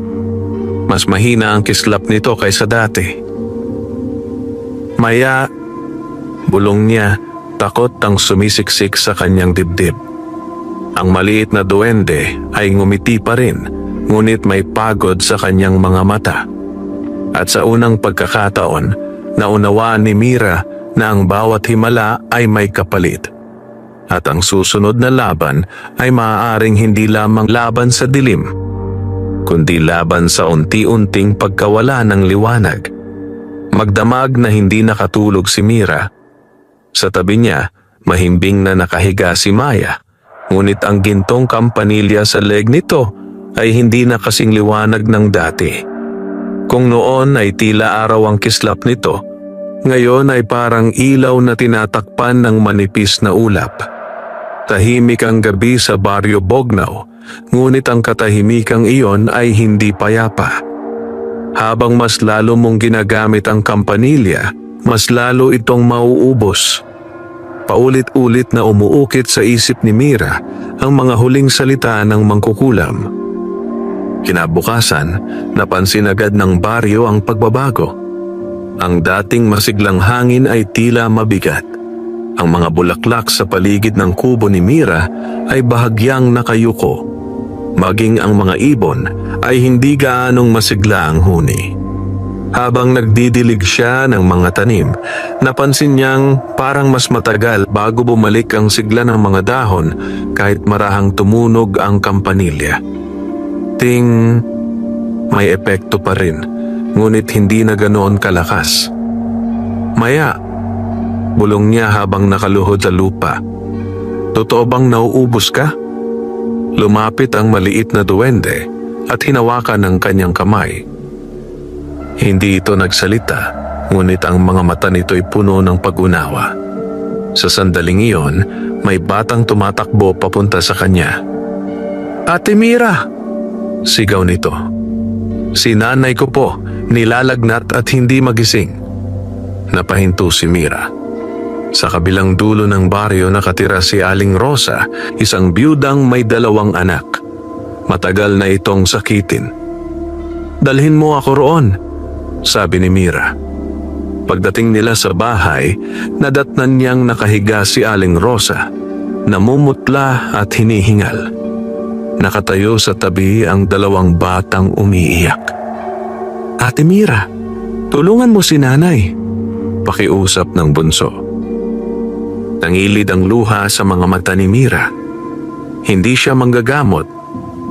Mas mahina ang kislap nito kaysa dati. Maya, bulong niya, takot ang sumisiksik sa kanyang dibdib. Ang maliit na duwende ay ngumiti pa rin, ngunit may pagod sa kanyang mga mata. At sa unang pagkakataon, naunawaan ni Mira na ang bawat himala ay may kapalit. At ang susunod na laban ay maaaring hindi lamang laban sa dilim, kundi laban sa unti-unting pagkawala ng liwanag. Magdamag na hindi nakatulog si Mira. Sa tabi niya, mahimbing na nakahiga si Maya, ngunit ang gintong kampanilya sa leg nito ay hindi na kasing liwanag ng dati. Kung noon ay tila araw ang kislap nito, ngayon ay parang ilaw na tinatakpan ng manipis na ulap. Tahimik ang gabi sa Baryo Bognao, ngunit ang katahimikang iyon ay hindi payapa. Habang mas lalo mong ginagamit ang kampanilya, mas lalo itong mauubos. Paulit-ulit na umuukit sa isip ni Mira ang mga huling salita ng mangkukulam. Kinabukasan, napansin agad ng baryo ang pagbabago. Ang dating masiglang hangin ay tila mabigat. Ang mga bulaklak sa paligid ng kubo ni Mira ay bahagyang nakayuko. Maging ang mga ibon ay hindi gaanong masigla ang huni. Habang nagdidilig siya ng mga tanim, napansin niyang parang mas matagal bago bumalik ang sigla ng mga dahon kahit marahang tumunog ang kampanilya. Ting, may epekto pa rin, ngunit hindi na ganoon kalakas. Maya, bulong niya habang nakaluhod sa lupa. Totoo bang nauubos ka? Lumapit ang maliit na duwende at hinawakan ang kanyang kamay. Hindi ito nagsalita, ngunit ang mga mata nito'y puno ng pag-unawa. Sa sandaling iyon, may batang tumatakbo papunta sa kanya. Ate Mira! Sigaw nito. Si nanay ko po, nilalagnat at hindi magising. Napahinto si Mira. Sa kabilang dulo ng baryo nakatira si Aling Rosa, isang biyudang may 2 anak. Matagal na itong sakitin. Dalhin mo ako roon, sabi ni Mira. Pagdating nila sa bahay, nadatnan niyang nakahiga si Aling Rosa, namumutla at hinihingal. Nakatayo sa tabi ang 2 batang umiiyak. Ate Mira, tulungan mo si nanay, pakiusap ng bunso. Nangilid ang luha sa mga mata ni Mira. Hindi siya manggagamot.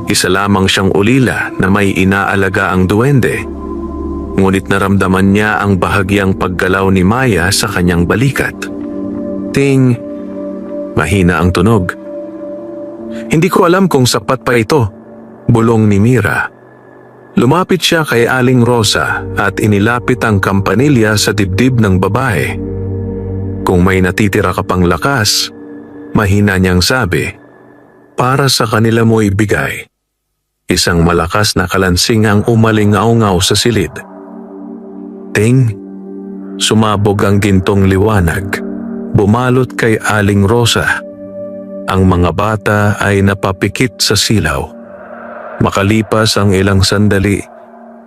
Isa lamang siyang ulila na may inaalaga ang duwende. Ngunit naramdaman niya ang bahagyang paggalaw ni Maya sa kanyang balikat. Ting, mahina ang tunog. Hindi ko alam kung sapat pa ito, bulong ni Mira. Lumapit siya kay Aling Rosa at inilapit ang kampanilya sa dibdib ng babae. Kung may natitira ka pang lakas, mahina niyang sabi, para sa kanila mo ibigay. Isang malakas na kalansing ang umalingaw-ngaw sa silid. Ting, sumabog ang gintong liwanag, bumalot kay Aling Rosa. Ang mga bata ay napapikit sa silaw. Makalipas ang ilang sandali,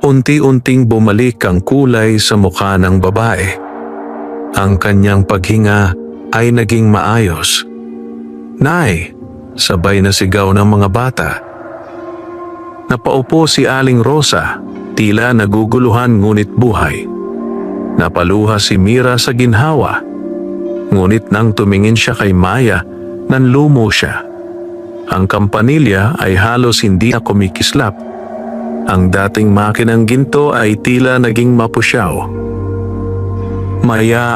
unti-unting bumalik ang kulay sa mukha ng babae. Ang kanyang paghinga ay naging maayos. Nay, sabay na sigaw ng mga bata. Napaupo si Aling Rosa, tila naguguluhan ngunit buhay. Napaluha si Mira sa ginhawa. Ngunit nang tumingin siya kay Maya, nanlumo siya. Ang kampanilya ay halos hindi na kumikislap. Ang dating makinang ginto ay tila naging mapusyaw. Maya,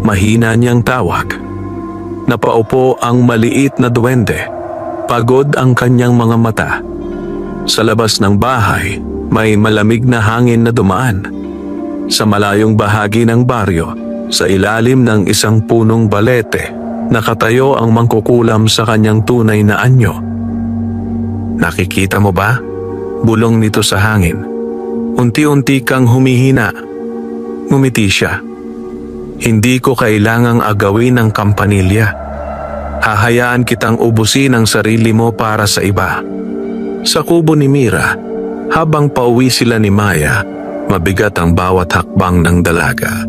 mahina niyang tawag. Napaupo ang maliit na duwende. Pagod ang kanyang mga mata. Sa labas ng bahay, may malamig na hangin na dumaan. Sa malayong bahagi ng baryo, sa ilalim ng isang punong balete, nakatayo ang mangkukulam sa kanyang tunay na anyo. Nakikita mo ba? Bulong nito sa hangin. Unti-unti kang humihina. Ngumiti siya. Hindi ko kailangang agawin ng kampanilya. Hahayaan kitang ubusin ang sarili mo para sa iba. Sa kubo ni Mira, habang pauwi sila ni Maya, mabigat ang bawat hakbang ng dalaga.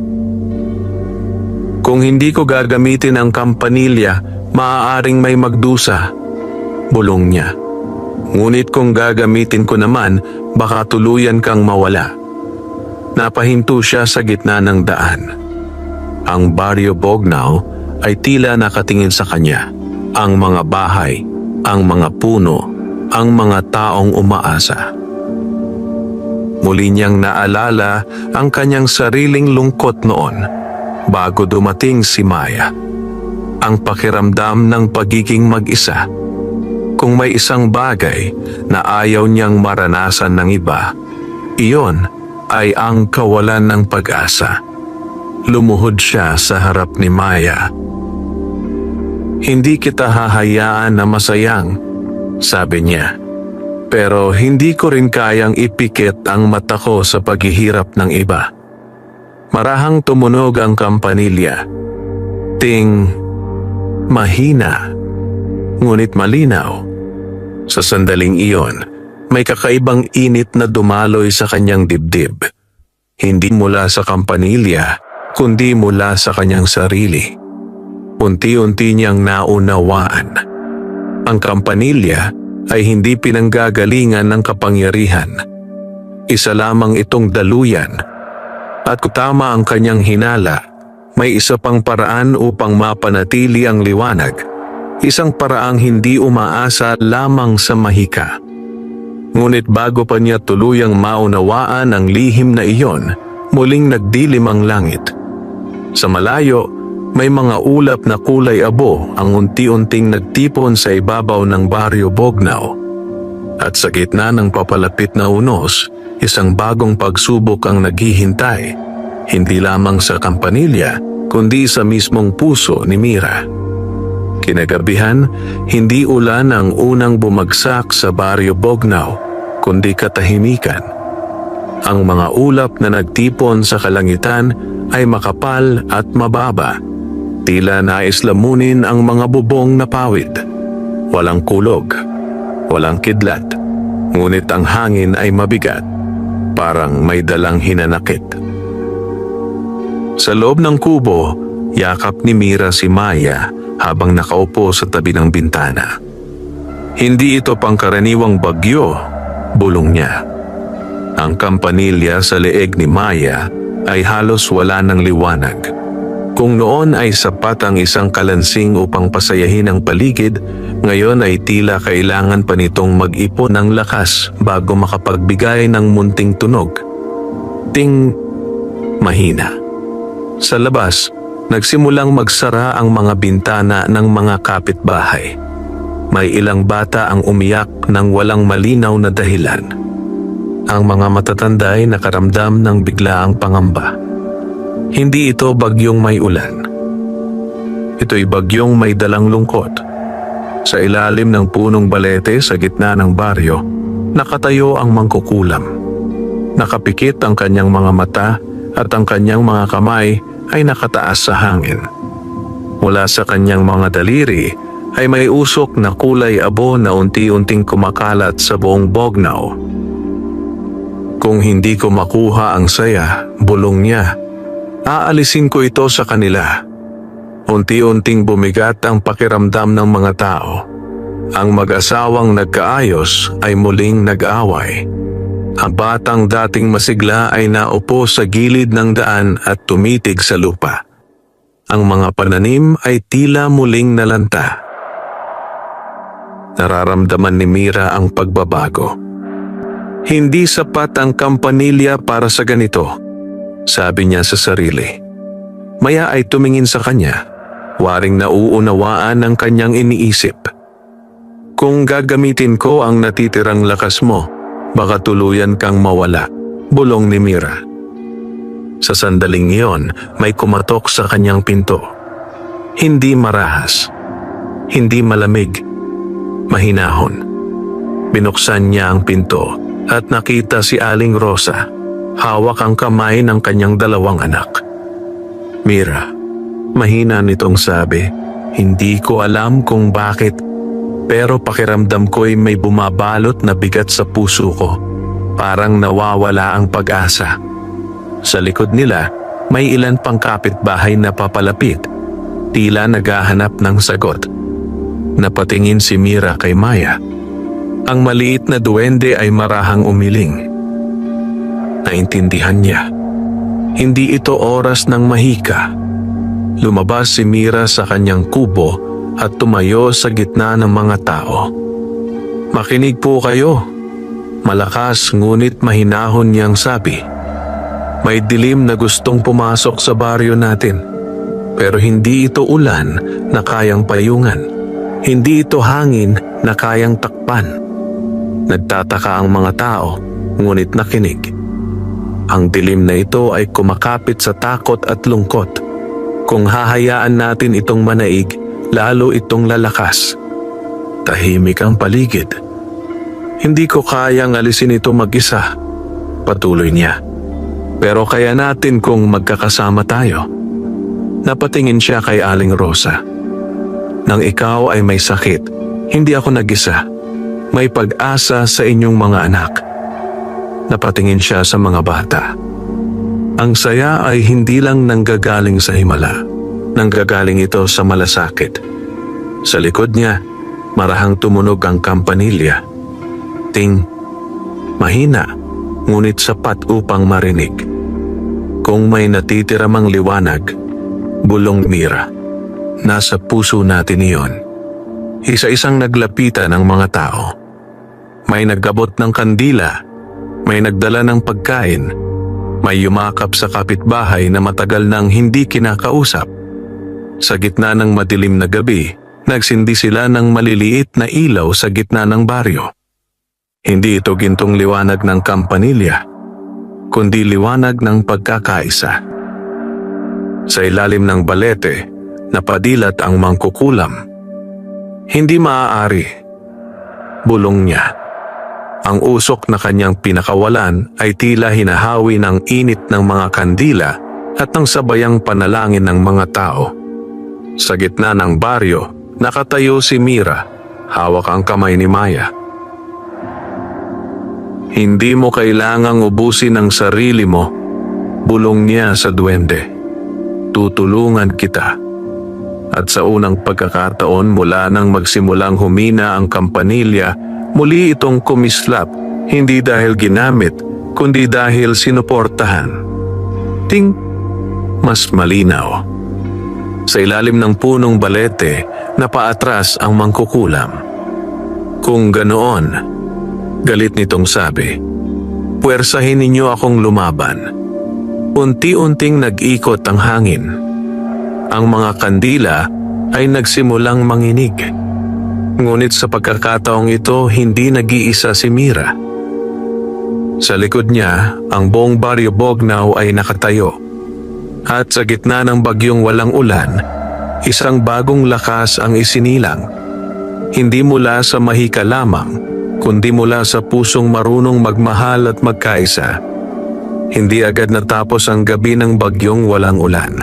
Kung hindi ko gagamitin ang kampanilya, maaaring may magdusa, bulong niya. Ngunit kung gagamitin ko naman, baka tuluyan kang mawala. Napahinto siya sa gitna ng daan. Ang Baryo Bognao ay tila nakatingin sa kanya. Ang mga bahay, ang mga puno, ang mga taong umaasa. Muli niyang naalala ang kanyang sariling lungkot noon bago dumating si Maya. Ang pakiramdam ng pagiging mag-isa. Kung may isang bagay na ayaw niyang maranasan ng iba, iyon ay ang kawalan ng pag-asa. Lumuhod siya sa harap ni Maya. Hindi kita hahayaan na masayang, sabi niya. Pero hindi ko rin kayang ipikit ang mata ko sa paghihirap ng iba. Marahang tumunog ang kampanilya. Ting, mahina, ngunit malinaw. Sa sandaling iyon, may kakaibang init na dumaloy sa kanyang dibdib. Hindi mula sa kampanilya, kundi mula sa kanyang sarili. Unti-unti niyang naunawaan. Ang kampanilya ay hindi pinanggagalingan ng kapangyarihan. Isa lamang itong daluyan. At kung tama ang kanyang hinala, may isa pang paraan upang mapanatili ang liwanag. Isang paraang hindi umaasa lamang sa mahika. Ngunit bago pa niya tuluyang maunawaan ang lihim na iyon, muling nagdilim ang langit. Sa malayo, may mga ulap na kulay abo ang unti-unting nagtipon sa ibabaw ng Baryo Bognao. At sa gitna ng papalapit na unos, isang bagong pagsubok ang naghihintay, hindi lamang sa kampanilya, kundi sa mismong puso ni Mira. Kinagabihan, hindi ulan ang unang bumagsak sa Baryo Bognao, kundi katahimikan. Ang mga ulap na nagtipon sa kalangitan ay makapal at mababa. Tila nais lamunin ang mga bubong na pawid. Walang kulog, walang kidlat, ngunit ang hangin ay mabigat, parang may dalang hinanakit. Sa loob ng kubo, yakap ni Mira si Maya habang nakaupo sa tabi ng bintana. Hindi ito pangkaraniwang bagyo, bulong niya. Ang kampanilya sa leeg ni Maya ay halos wala ng liwanag. Kung noon ay sapat ang isang kalansing upang pasayahin ang paligid, ngayon ay tila kailangan pa nitong mag-ipon ng lakas bago makapagbigay ng munting tunog. Ting, mahina. Sa labas, nagsimulang magsara ang mga bintana ng mga kapitbahay. May ilang bata ang umiyak ng walang malinaw na dahilan. Ang mga matatanda ay nakaramdam ng biglaang pangamba. Hindi ito bagyong may ulan. Ito'y bagyong may dalang lungkot. Sa ilalim ng punong balete sa gitna ng baryo, nakatayo ang mangkukulam. Nakapikit ang kanyang mga mata at ang kanyang mga kamay ay nakataas sa hangin. Mula sa kanyang mga daliri ay may usok na kulay abo na unti-unting kumakalat sa buong Bognao. Kung hindi ko makuha ang saya, bulong niya, aalisin ko ito sa kanila. Unti-unting bumigat ang pakiramdam ng mga tao. Ang mag-asawang nagkaayos ay muling nag-away. Ang batang dating masigla ay naupo sa gilid ng daan at tumitig sa lupa. Ang mga pananim ay tila muling nalanta. Nararamdaman ni Mira ang pagbabago. Hindi sapat ang kampanilya para sa ganito, sabi niya sa sarili. Maya ay tumingin sa kanya, waring nauunawaan ang kanyang iniisip. Kung gagamitin ko ang natitirang lakas mo, baka tuluyan kang mawala, bulong ni Mira. Sa sandaling iyon, may kumatok sa kanyang pinto. Hindi marahas, hindi malamig, mahinahon. Binuksan niya ang pinto at nakita si Aling Rosa, hawak ang kamay ng kanyang dalawang anak. Mira, mahina nitong sabi, hindi ko alam kung bakit, pero pakiramdam ko'y may bumabalot na bigat sa puso ko. Parang nawawala ang pag-asa. Sa likod nila, may ilan pang kapitbahay na papalapit, tila naghahanap ng sagot. Napatingin si Mira kay Maya. Ang maliit na duwende ay marahang umiling. Naintindihan niya. Hindi ito oras ng mahika. Lumabas si Mira sa kanyang kubo at tumayo sa gitna ng mga tao. Makinig po kayo. Malakas ngunit mahinahon niyang sabi. May dilim na gustong pumasok sa baryo natin. Pero hindi ito ulan na kayang payungan. Hindi ito hangin na kayang takpan. Nagtataka ang mga tao, ngunit nakinig. Ang dilim na ito ay kumakapit sa takot at lungkot. Kung hahayaan natin itong manaig, lalo itong lalakas. Tahimik ang paligid. Hindi ko kayang alisin ito mag-isa, patuloy niya. Pero kaya natin kung magkakasama tayo. Napatingin siya kay Aling Rosa. Nang ikaw ay may sakit, hindi ako nag-isa. May pag-asa sa inyong mga anak. Napatingin siya sa mga bata. Ang saya ay hindi lang nanggagaling sa himala. Nanggagaling ito sa malasakit. Sa likod niya, marahang tumunog ang kampanilya. Ting, mahina, ngunit sapat upang marinig. Kung may natitira mang liwanag, bulong Mira, nasa puso natin iyon. Isa-isang naglapitan ang mga tao. May nagabot ng kandila, may nagdala ng pagkain, may yumakap sa kapitbahay na matagal nang hindi kinakausap. Sa gitna ng madilim na gabi, nagsindi sila ng maliliit na ilaw sa gitna ng baryo. Hindi ito gintong liwanag ng kampanilya, kundi liwanag ng pagkakaisa. Sa ilalim ng balete, napadilat ang mangkukulam. Hindi maaari, bulong niya. Ang usok na kanyang pinakawalan ay tila hinahawi ng init ng mga kandila at ng sabayang panalangin ng mga tao. Sa gitna ng baryo, nakatayo si Mira, hawak ang kamay ni Maya. Hindi mo kailangang ubusin ang sarili mo, bulong niya sa duwende. Tutulungan kita. At sa unang pagkakataon mula nang magsimulang humina ang kampanilya, muli itong kumislap, hindi dahil ginamit, kundi dahil sinuportahan. Ting, mas malinaw. Sa ilalim ng punong balete, napaatras ang mangkukulam. Kung ganoon, galit nitong sabi, puwersahin ninyo akong lumaban. Unti-unting nag-ikot ang hangin. Ang mga kandila ay nagsimulang manginig. Ngunit sa pagkakataong ito, hindi nag-iisa si Mira. Sa likod niya, ang buong Baryo Bognaw ay nakatayo. At sa gitna ng bagyong walang ulan, isang bagong lakas ang isinilang. Hindi mula sa mahika lamang, kundi mula sa pusong marunong magmahal at magkaisa. Hindi agad natapos ang gabi ng bagyong walang ulan.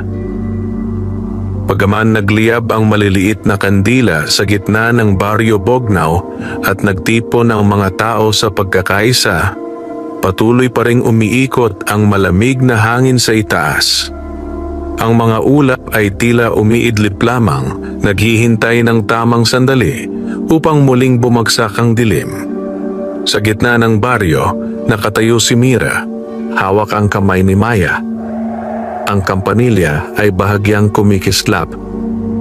Pagaman nagliyab ang maliliit na kandila sa gitna ng Baryo Bognaw at nagtipon ang mga tao sa pagkakaisa, patuloy pa ring umiikot ang malamig na hangin sa itaas. Ang mga ulap ay tila umiidlip lamang, naghihintay ng tamang sandali upang muling bumagsak ang dilim. Sa gitna ng baryo, nakatayo si Mira, hawak ang kamay ni Maya. Ang kampanilya ay bahagyang kumikislap.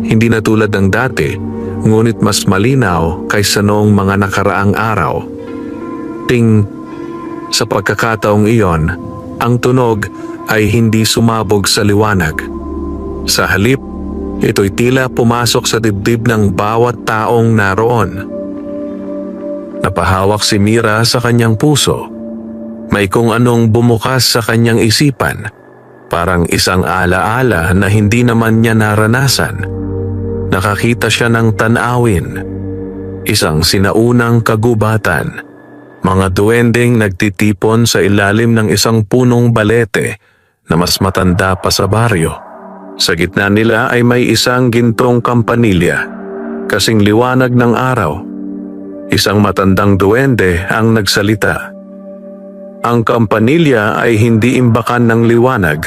Hindi na tulad ng dati, ngunit mas malinaw kaysa noong mga nakaraang araw. Sa pagkakataong iyon, ang tunog ay hindi sumabog sa liwanag. Sa halip, ito'y tila pumasok sa dibdib ng bawat taong naroon. Napahawak si Mira sa kanyang puso. May kung anong bumukas sa kanyang isipan, parang isang alaala na hindi naman niya naranasan. Nakakita siya ng tanawin, isang sinaunang kagubatan, mga duwendeng nagtitipon sa ilalim ng isang punong balete na mas matanda pa sa baryo. Sa gitna nila ay may isang gintong kampanilya, kasing liwanag ng araw. Isang matandang duwende ang nagsalita. Ang kampanilya ay hindi imbakan ng liwanag.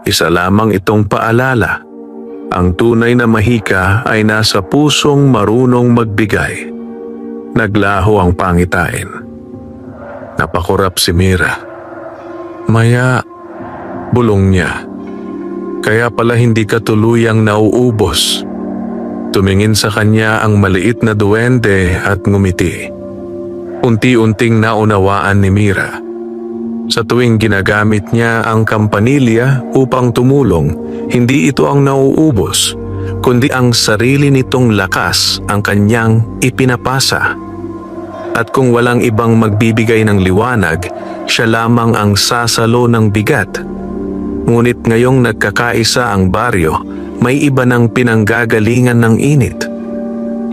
Isa lamang itong paalala. Ang tunay na mahika ay nasa pusong marunong magbigay. Naglaho ang pangitain. Napakurap si Mira. Maya, bulong niya. Kaya pala hindi ka tuluyang nauubos. Tumingin sa kanya ang maliit na duwende at ngumiti. Unti-unting naunawaan ni Mira. Sa tuwing ginagamit niya ang kampanilya upang tumulong, hindi ito ang nauubos, kundi ang sarili nitong lakas ang kanyang ipinapasa. At kung walang ibang magbibigay ng liwanag, siya lamang ang sasalo ng bigat. Ngunit ngayong nagkakaisa ang baryo, may iba ng pinanggagalingan ng init.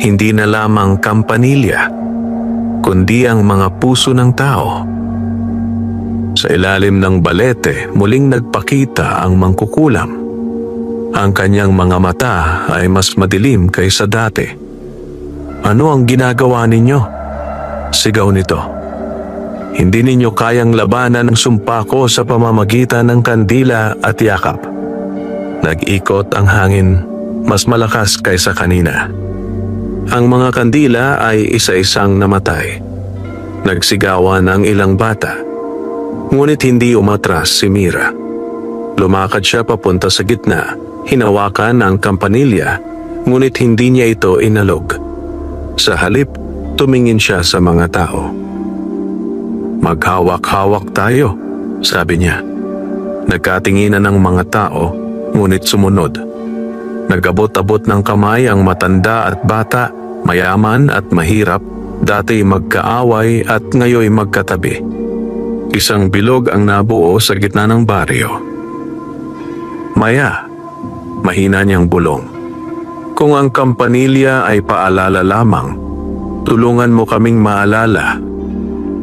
Hindi na lamang kampanilya, kundi ang mga puso ng tao. Sa ilalim ng balete, muling nagpakita ang mangkukulam. Ang kanyang mga mata ay mas madilim kaysa dati. Ano ang ginagawa ninyo? Sigaw nito. Hindi ninyo kayang labanan ang sumpa ko sa pamamagitan ng kandila at yakap. Nag-ikot ang hangin, mas malakas kaysa kanina. Ang mga kandila ay isa-isang namatay. Nagsigawan ang ilang bata. Ngunit hindi umatras si Mira. Lumakad siya papunta sa gitna, hinawakan ang kampanilya, ngunit hindi niya ito inalog. Sa halip, tumingin siya sa mga tao. Maghawak-hawak tayo, sabi niya. Nagkatinginan ng mga tao, ngunit sumunod. Nag-abot-abot ng kamay ang matanda at bata, mayaman at mahirap, dati magkaaway at ngayoy magkatabi. Isang bilog ang nabuo sa gitna ng baryo. Maya, mahina niyang bulong. Kung ang kampanilya ay paalala lamang, tulungan mo kaming maalala.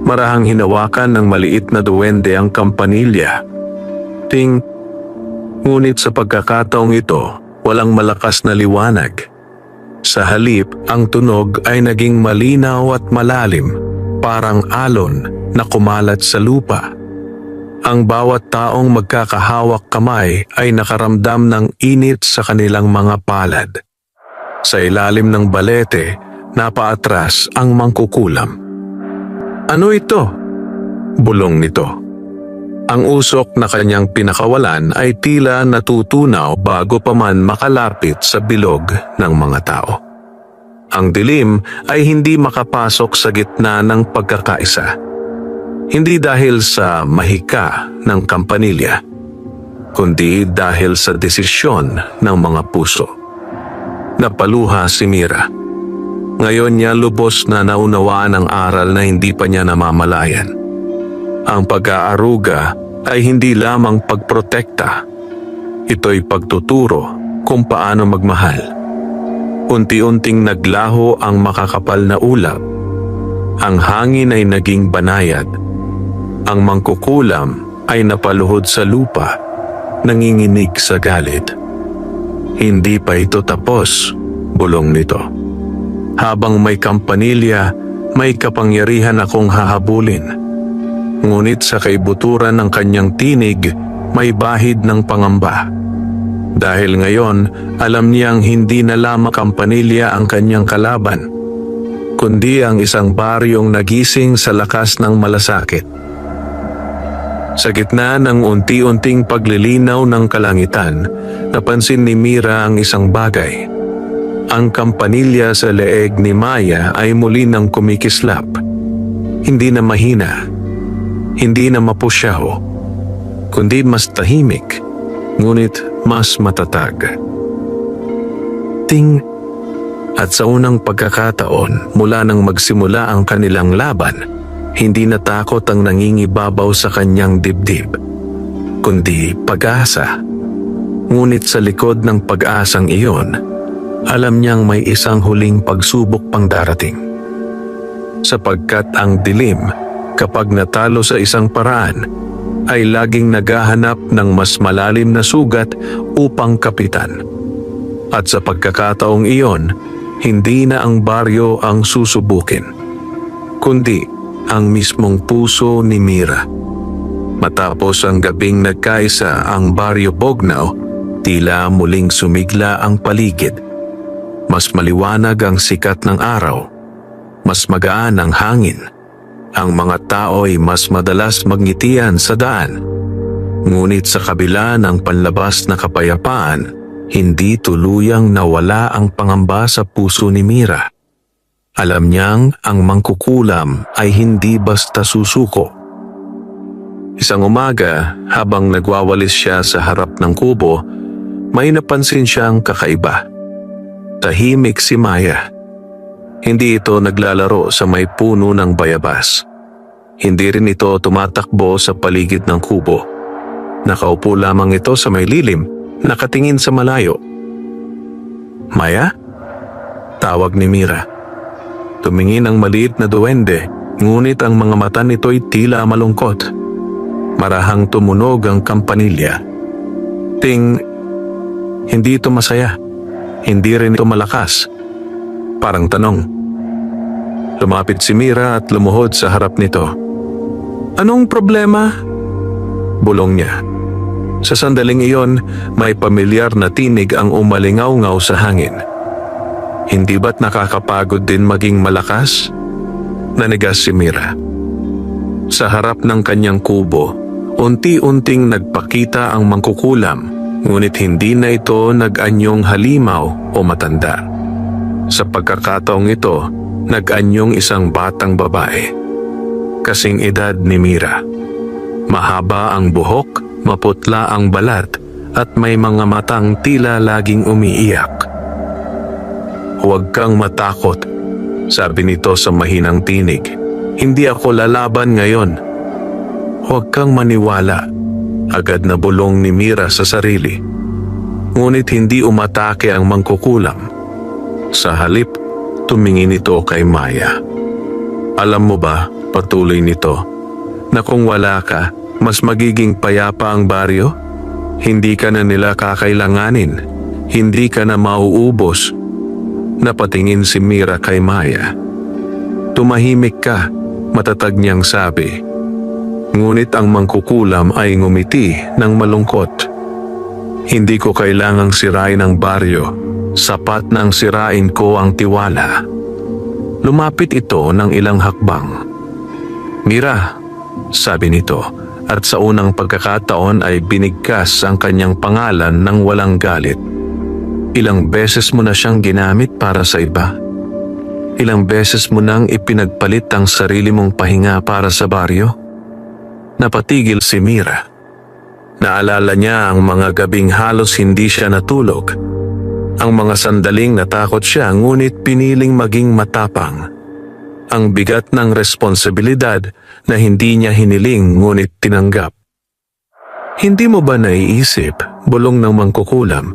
Marahang hinawakan ng maliit na duwende ang kampanilya. Ngunit sa pagkakataong ito, walang malakas na liwanag. Sa halip, ang tunog ay naging malinaw at malalim, parang alon na kumalat sa lupa. Ang bawat taong magkakahawak kamay ay nakaramdam ng init sa kanilang mga palad. Sa ilalim ng balete, napaatras ang mangkukulam. Ano ito? Bulong nito. Ang usok na kanyang pinakawalan ay tila natutunaw bago pa man makalapit sa bilog ng mga tao. Ang dilim ay hindi makapasok sa gitna ng pagkakaisa. Hindi dahil sa mahika ng kampanilya, kundi dahil sa desisyon ng mga puso. Napaluha si Mira. Ngayon niya lubos na naunawaan ang aral na hindi pa niya namamalayan. Ang pag-aaruga ay hindi lamang pagprotekta. Ito'y pagtuturo kung paano magmahal. Unti-unting naglaho ang makakapal na ulap. Ang hangin ay naging banayad. Ang mangkukulam ay napaluhod sa lupa, nanginginig sa galit. Hindi pa ito tapos, bulong nito. Habang may kampanilya, may kapangyarihan akong hahabulin. Ngunit sa kaibuturan ng kanyang tinig, may bahid ng pangamba. Dahil ngayon, alam niyang hindi na lamang kampanilya ang kanyang kalaban. kundi ang isang baryong nagising sa lakas ng malasakit. Sa gitna ng unti-unting paglilinaw ng kalangitan, napansin ni Mira ang isang bagay. Ang kampanilya sa leeg ni Maya ay muli nang kumikislap. Hindi na mahina, hindi na mapusyaw, kundi mas tahimik, ngunit mas matatag. Ting! At sa unang pagkakataon mula nang magsimula ang kanilang laban, hindi na takot ang nangingibabaw sa kanyang dibdib, kundi pag-asa. Ngunit sa likod ng pag-asang iyon, alam niyang may isang huling pagsubok pang darating. Sapagkat ang dilim, kapag natalo sa isang paraan, ay laging naghahanap ng mas malalim na sugat upang kapitan. At sa pagkakataong iyon, hindi na ang baryo ang susubukin, kundi ang mismong puso ni Mira. Matapos ang gabing nagkaisa ang Baryo Bognao, tila muling sumigla ang paligid. Mas maliwanag ang sikat ng araw, mas magaan ang hangin. Ang mga tao ay mas madalas magngitian sa daan. Ngunit sa kabila ng panlabas na kapayapaan, hindi tuluyang nawala ang pangamba sa puso ni Mira. Alam niyang ang mangkukulam ay hindi basta susuko. Isang umaga, habang nagwawalis siya sa harap ng kubo, may napansin siyang kakaiba. Tahimik si Maya. Hindi ito naglalaro sa may puno ng bayabas. Hindi rin ito tumatakbo sa paligid ng kubo. Nakaupo lamang ito sa may lilim, nakatingin sa malayo. "Maya?" Tawag ni Mira. Tumingin ang maliit na duwende, ngunit ang mga mata nito'y tila malungkot. Marahang tumunog ang kampanilya. Ting, hindi ito masaya. Hindi rin ito malakas. Parang tanong. Lumapit si Mira at lumuhod sa harap nito. "Anong problema?" Bulong niya. Sa sandaling iyon, may pamilyar na tinig ang umalingaw-ngaw sa hangin. "Hindi ba't nakakapagod din maging malakas?" Nanigas si Mira. Sa harap ng kanyang kubo, unti-unting nagpakita ang mangkukulam, ngunit hindi na ito nag-anyong halimaw o matanda. Sa pagkakataong ito, nag-anyong isang batang babae. Kasing edad ni Mira. Mahaba ang buhok, maputla ang balat, at may mga matang tila laging umiiyak. "Huwag kang matakot," sabi nito sa mahinang tinig. "Hindi ako lalaban ngayon." "Huwag kang maniwala," agad na bulong ni Mira sa sarili. Ngunit hindi umatake ang mangkukulam. Sa halip, tumingin ito kay Maya. "Alam mo ba," patuloy nito, "na kung wala ka, mas magiging payapa ang baryo? Hindi ka na nila kakailanganin. Hindi ka na mauubos." Napatingin si Mira kay Maya. "Tumahimik ka," matatag niyang sabi. Ngunit ang mangkukulam ay ngumiti ng malungkot. "Hindi ko kailangang sirain ang baryo. Sapat nang sirain ko ang tiwala." Lumapit ito ng ilang hakbang. "Mira," sabi nito, at sa unang pagkakataon ay binigkas ang kanyang pangalan ng walang galit. "Ilang beses mo na siyang ginamit para sa iba? Ilang beses mo nang ipinagpalit ang sarili mong pahinga para sa baryo?" Napatigil si Mira. Naalala niya ang mga gabing halos hindi siya natulog. Ang mga sandaling natakot siya ngunit piniling maging matapang. Ang bigat ng responsibilidad na hindi niya hiniling ngunit tinanggap. "Hindi mo ba naiisip," bulong ng mangkukulam,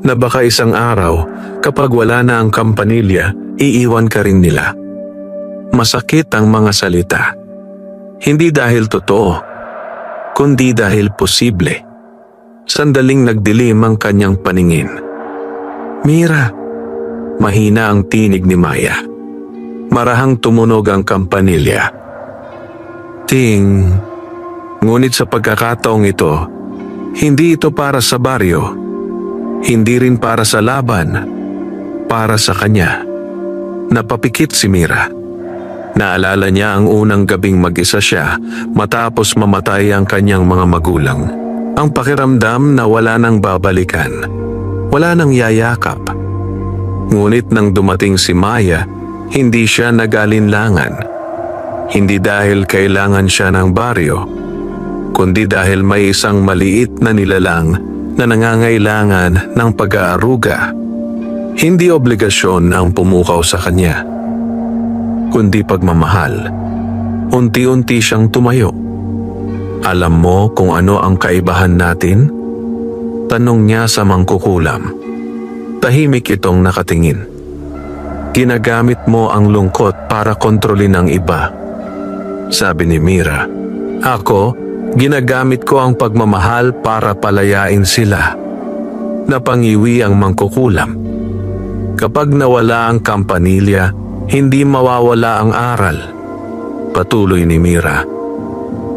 "na baka isang araw, kapag wala na ang kampanilya, iiwan ka rin nila?" Masakit ang mga salita. Hindi dahil totoo, kundi dahil posible. Sandaling nagdilim ang kanyang paningin. "Mira," mahina ang tinig ni Maya. Marahang tumunog ang kampanilya. Ting! Ngunit sa pagkakataong ito, hindi ito para sa baryo. Hindi rin para sa laban. Para sa kanya. Napapikit si Mira. Naalala niya ang unang gabing mag-isa siya matapos mamatay ang kanyang mga magulang. Ang pakiramdam na wala nang babalikan, wala nang yayakap. Ngunit nang dumating si Maya, hindi siya nag-alinlangan. Hindi dahil kailangan siya ng baryo, kundi dahil may isang maliit na nilalang na nangangailangan ng pag-aaruga. Hindi obligasyon ang pumukaw sa kanya, kundi pagmamahal. Unti-unti siyang tumayo. Alam mo kung ano ang kaibahan natin? Tanong niya sa mangkukulam. Tahimik itong nakatingin. Ginagamit mo ang lungkot para kontrolin ang iba, sabi ni Mira. Ako, ginagamit ko ang pagmamahal para palayain sila. Napangiwi ang mangkukulam. Kapag nawala ang kampanilya, hindi mawawala ang aral. Patuloy ni Mira.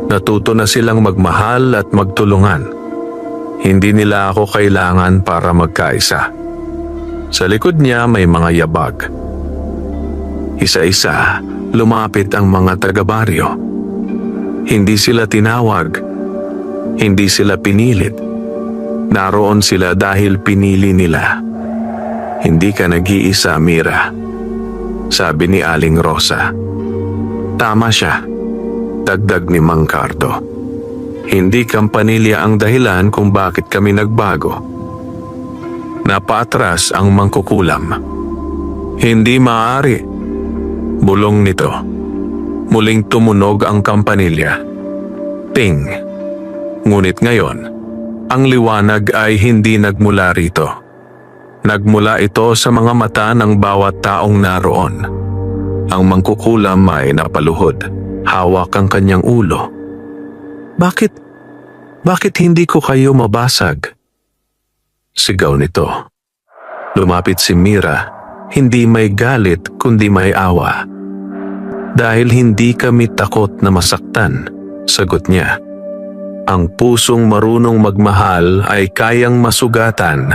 Natuto na silang magmahal at magtulungan. Hindi nila ako kailangan para magkaisa. Sa likod niya may mga yabag. Isa-isa, lumapit ang mga taga-baryo. Hindi sila tinawag. Hindi sila pinilit. Naroon sila dahil pinili nila. Hindi ka nag-iisa, Mira, sabi ni Aling Rosa. Tama siya, dagdag ni Mang Cardo. Hindi kampanilya ang dahilan kung bakit kami nagbago. Napaatras ang mangkukulam. Hindi maaari. Bulong nito. Muling tumunog ang kampanilya. Ting. Ngunit ngayon, ang liwanag ay hindi nagmula rito. Nagmula ito sa mga mata ng bawat taong naroon. Ang mangkukulam ay napaluhod. Hawak ang kanyang ulo. Bakit hindi ko kayo mabasag? Sigaw nito. Lumapit si Mira, hindi may galit kundi may awa. Dahil hindi kami takot na masaktan, sagot niya. Ang pusong marunong magmahal ay kayang masugatan,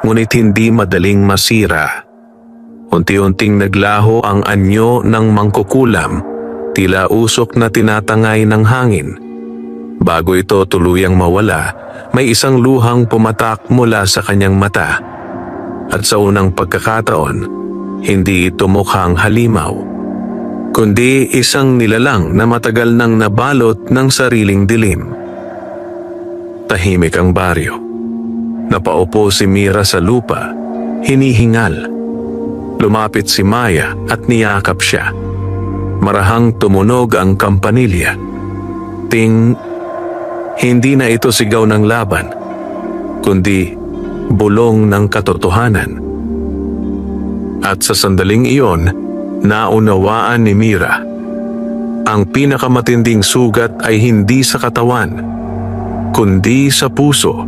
ngunit hindi madaling masira. Unti-unting naglaho ang anyo ng mangkukulam, tila usok na tinatangay ng hangin. Bago ito tuluyang mawala, may isang luhang pumatak mula sa kanyang mata. At sa unang pagkakataon, hindi ito mukhang halimaw, kundi isang nilalang na matagal nang nabalot ng sariling dilim. Tahimik ang baryo. Napaupo si Mira sa lupa, hinihingal. Lumapit si Maya at niyakap siya. Marahang tumunog ang kampanilya. Ting. Hindi na ito sigaw ng laban, kundi bulong ng katotohanan. At sa sandaling iyon, naunawaan ni Mira. Ang pinakamatinding sugat ay hindi sa katawan, kundi sa puso.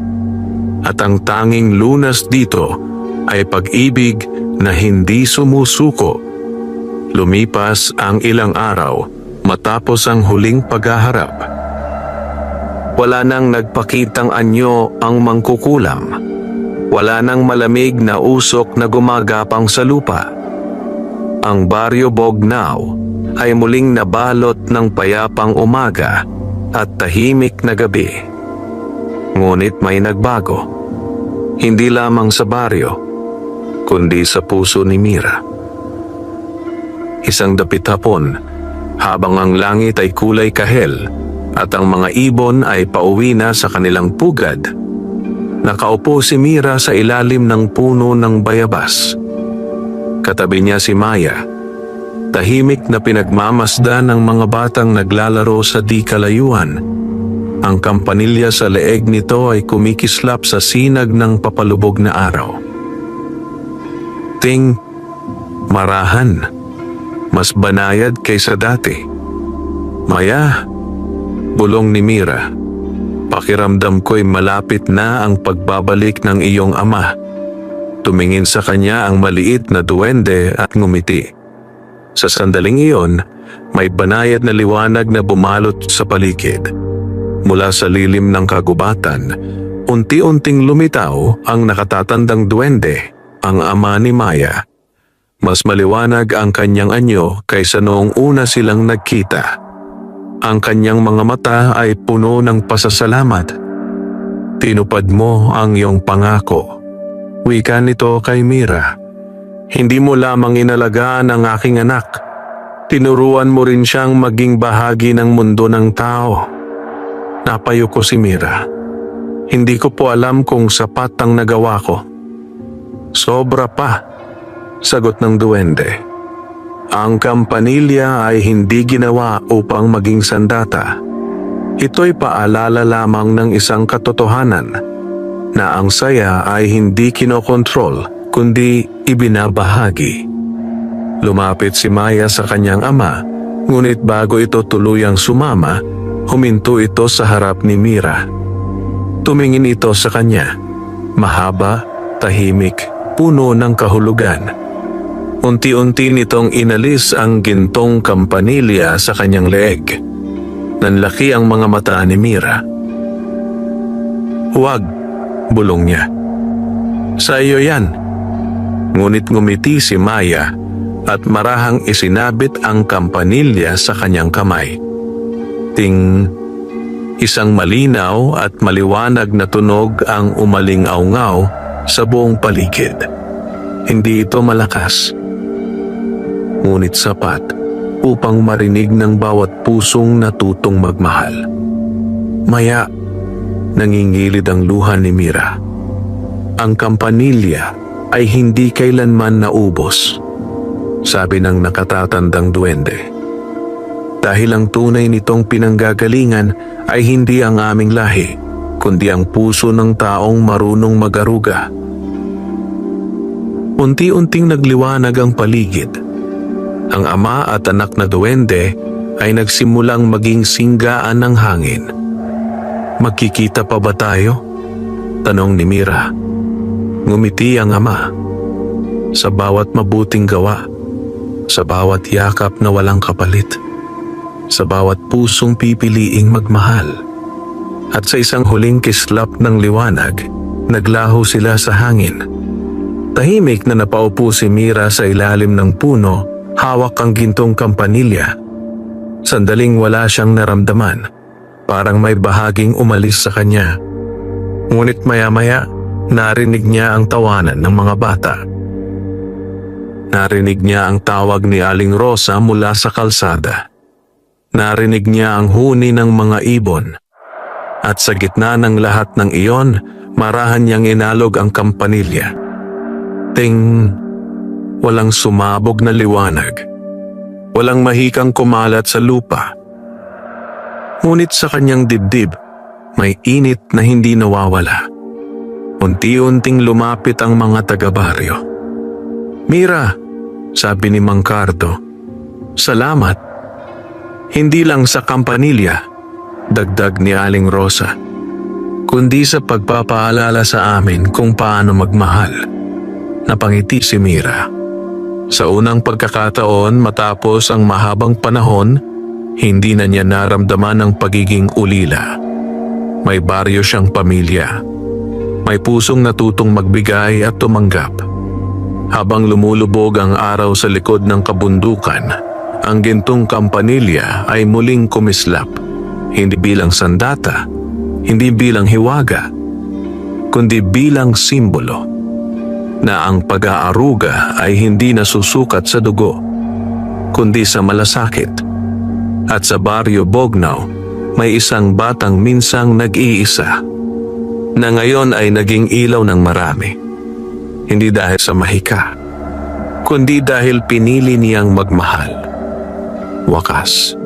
At ang tanging lunas dito ay pag-ibig na hindi sumusuko. Lumipas ang ilang araw matapos ang huling paghaharap. Wala nang nagpakitang anyo ang mangkukulam. Wala nang malamig na usok na gumagapang sa lupa. Ang Baryo Bognao ay muling nabalot ng payapang umaga at tahimik na gabi. Ngunit may nagbago. Hindi lamang sa baryo, kundi sa puso ni Mira. Isang dapit hapon, habang ang langit ay kulay kahel, at ang mga ibon ay pauwi na sa kanilang pugad, nakaupo si Mira sa ilalim ng puno ng bayabas. Katabi niya si Maya, tahimik na pinagmamasdan ng mga batang naglalaro sa di kalayuan. Ang kampanilya sa leeg nito ay kumikislap sa sinag ng papalubog na araw. Ting, marahan, mas banayad kaysa dati. Maya, bulong ni Mira, pakiramdam ko'y malapit na ang pagbabalik ng iyong ama. Tumingin sa kanya ang maliit na duwende at ngumiti. Sa sandaling iyon, may banayad na liwanag na bumalot sa paligid. Mula sa lilim ng kagubatan, unti-unting lumitaw ang nakatatandang duwende, ang ama ni Maya. Mas maliwanag ang kanyang anyo kaysa noong una silang nagkita. Ang kanyang mga mata ay puno ng pasasalamat. Tinupad mo ang iyong pangako. Wika nito kay Mira. Hindi mo lamang inalagaan ang aking anak. Tinuruan mo rin siyang maging bahagi ng mundo ng tao. Napayuko si Mira. Hindi ko po alam kung sapat ang nagawa ko. Sobra pa, sagot ng duwende. Ang kampanilya ay hindi ginawa upang maging sandata. Ito'y paalala lamang ng isang katotohanan na ang saya ay hindi kinokontrol kundi ibinabahagi. Lumapit si Maya sa kanyang ama, ngunit bago ito tuluyang sumama, huminto ito sa harap ni Mira. Tumingin ito sa kanya, mahaba, tahimik, puno ng kahulugan. Unti-unti nitong inalis ang gintong kampanilya sa kanyang leeg. Nanlaki ang mga mata ni Mira. Huwag, bulong niya. Sa iyo yan. Ngunit ngumiti si Maya at marahang isinabit ang kampanilya sa kanyang kamay. Isang malinaw at maliwanag na tunog ang umaling-aungaw sa buong paligid. Hindi ito malakas, ngunit sapat upang marinig ng bawat pusong natutong magmahal. Maya, nangingilid ang luha ni Mira. Ang kampanilya ay hindi kailanman naubos, sabi ng nakatatandang duwende. Dahil ang tunay nitong pinanggagalingan ay hindi ang aming lahi, kundi ang puso ng taong marunong magaruga. Unti-unting nagliwanag ang paligid. Ang ama at anak na duwende ay nagsimulang maging singgaan ng hangin. Magkikita pa ba tayo? Tanong ni Mira. Ngumiti ang ama. Sa bawat mabuting gawa, sa bawat yakap na walang kapalit, sa bawat pusong pipiliing magmahal. At sa isang huling kislap ng liwanag, naglaho sila sa hangin. Tahimik na napaupo si Mira sa ilalim ng puno, hawak ang gintong kampanilya. Sandaling wala siyang naramdaman, parang may bahaging umalis sa kanya. Ngunit maya-maya, narinig niya ang tawanan ng mga bata. Narinig niya ang tawag ni Aling Rosa mula sa kalsada. Narinig niya ang huni ng mga ibon. At sa gitna ng lahat ng iyon, marahan niyang inalog ang kampanilya. Walang sumabog na liwanag. Walang mahikang kumalat sa lupa. Ngunit sa kanyang dibdib, may init na hindi nawawala. Unti-unting lumapit ang mga taga-baryo. Mira, sabi ni Mang Cardo, salamat. Hindi lang sa kampanilya, dagdag ni Aling Rosa, kundi sa pagpapaalala sa amin kung paano magmahal. Napangiti si Mira. Sa unang pagkakataon matapos ang mahabang panahon, hindi na niya naramdaman ang pagiging ulila. May baryo siyang pamilya. May pusong natutong magbigay at tumanggap. Habang lumulubog ang araw sa likod ng kabundukan, ang gintong kampanilya ay muling kumislap. Hindi bilang sandata, hindi bilang hiwaga, kundi bilang simbolo na ang pag-aaruga ay hindi nasusukat sa dugo, kundi sa malasakit. At sa baryo Bognao, may isang batang minsang nag-iisa, na ngayon ay naging ilaw ng marami. Hindi dahil sa mahika, kundi dahil pinili niyang magmahal. Wakas,